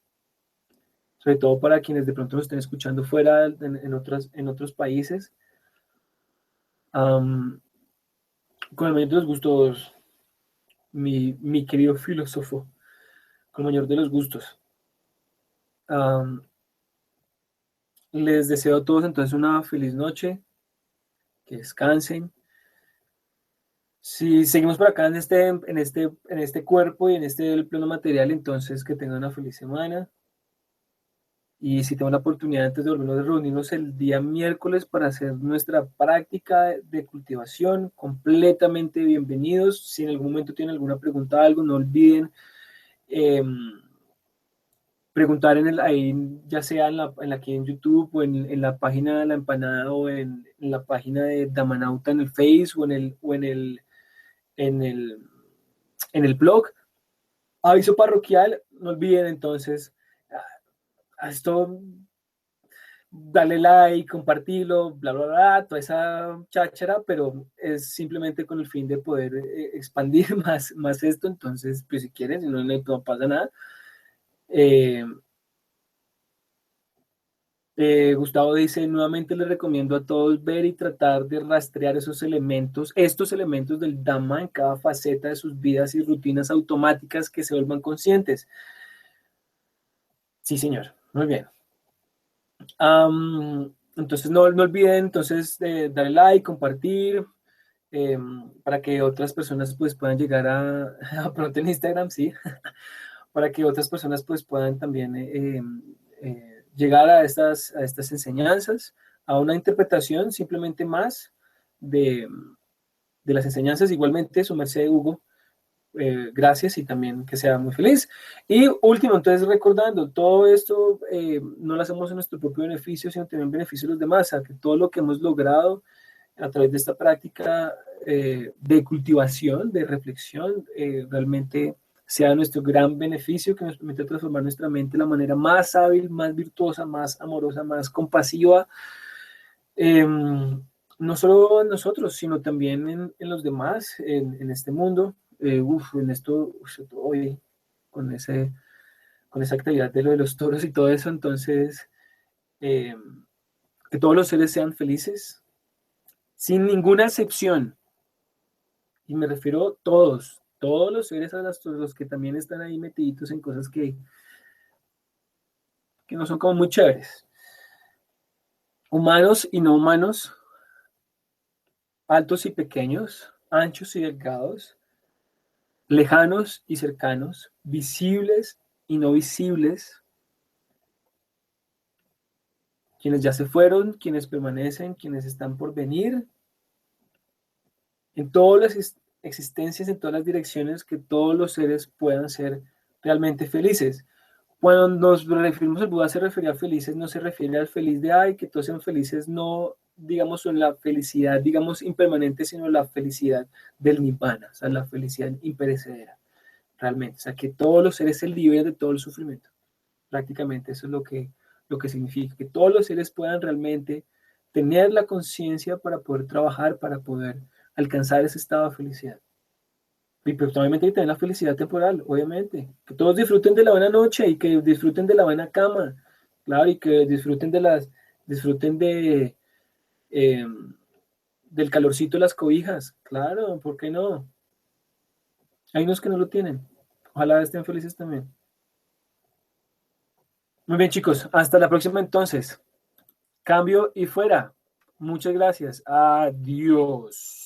sobre todo para quienes de pronto nos estén escuchando fuera en otros países. Um, con el mayor de los gustos, mi querido filósofo, con el mayor de los gustos. Um, Les deseo a todos entonces una feliz noche, que descansen. Si seguimos por acá en este cuerpo y en este plano material, entonces que tengan una feliz semana. Y si tengo la oportunidad antes de volvernos a reunirnos el día miércoles para hacer nuestra práctica de cultivación, completamente bienvenidos. Si en algún momento tienen alguna pregunta, algo, no olviden eh, preguntar ahí, ya sea aquí en YouTube o en la página de la empanada o en la página de Damanauta en el Face en el, en el blog. Aviso parroquial, no olviden entonces a esto, dale like, compartirlo, bla, bla, bla, toda esa cháchara, pero es simplemente con el fin de poder expandir más esto. Entonces, pues si quieren, si no, no pasa nada. Eh, Gustavo dice, nuevamente les recomiendo a todos ver y tratar de rastrear esos elementos, estos elementos del Dhamma en cada faceta de sus vidas y rutinas automáticas que se vuelvan conscientes. Sí, señor. Muy bien. Entonces, no olviden entonces darle like, compartir, para que otras personas pues puedan llegar a pronto en Instagram, sí, para que otras personas pues puedan también llegar a estas enseñanzas, a una interpretación simplemente más de, de las enseñanzas. Igualmente, su merced Hugo, gracias y también que sea muy feliz. Y último, entonces recordando, todo esto no lo hacemos en nuestro propio beneficio, sino también en beneficio de los demás, a que todo lo que hemos logrado a través de esta práctica de cultivación, de reflexión, realmente sea nuestro gran beneficio que nos permite transformar nuestra mente de la manera más hábil, más virtuosa, más amorosa, más compasiva, eh, no solo en nosotros, sino también en los demás, en este mundo. En esto, hoy, con, con esa actividad de lo de los toros y todo eso, entonces, eh, que todos los seres sean felices, sin ninguna excepción. Y me refiero a todos los seres, a los que también están ahí metiditos en cosas que no son como muy chéveres. Humanos y no humanos, altos y pequeños, anchos y delgados, lejanos y cercanos, visibles y no visibles, quienes ya se fueron, quienes permanecen, quienes están por venir, en todas las existencias, en todas las direcciones, que todos los seres puedan ser realmente felices. Cuando nos referimos al Buda se refiere a felices, no se refiere al feliz de ay, que todos sean felices, no digamos en la felicidad, digamos impermanente, sino la felicidad del Nibbana, o sea, la felicidad imperecedera, realmente. O sea, que todos los seres se liberen de todo el sufrimiento. Prácticamente eso es lo que significa, que todos los seres puedan realmente tener la conciencia para poder trabajar, para poder alcanzar ese estado de felicidad. Y pues obviamente hay que tener la felicidad temporal, obviamente. Que todos disfruten de la buena noche y que disfruten de la buena cama, claro, y que disfruten eh, del calorcito de las cobijas, claro, ¿por qué no? Hay unos que no lo tienen. Ojalá estén felices también. Muy bien, chicos, hasta la próxima entonces. Cambio y fuera. Muchas gracias. Adiós.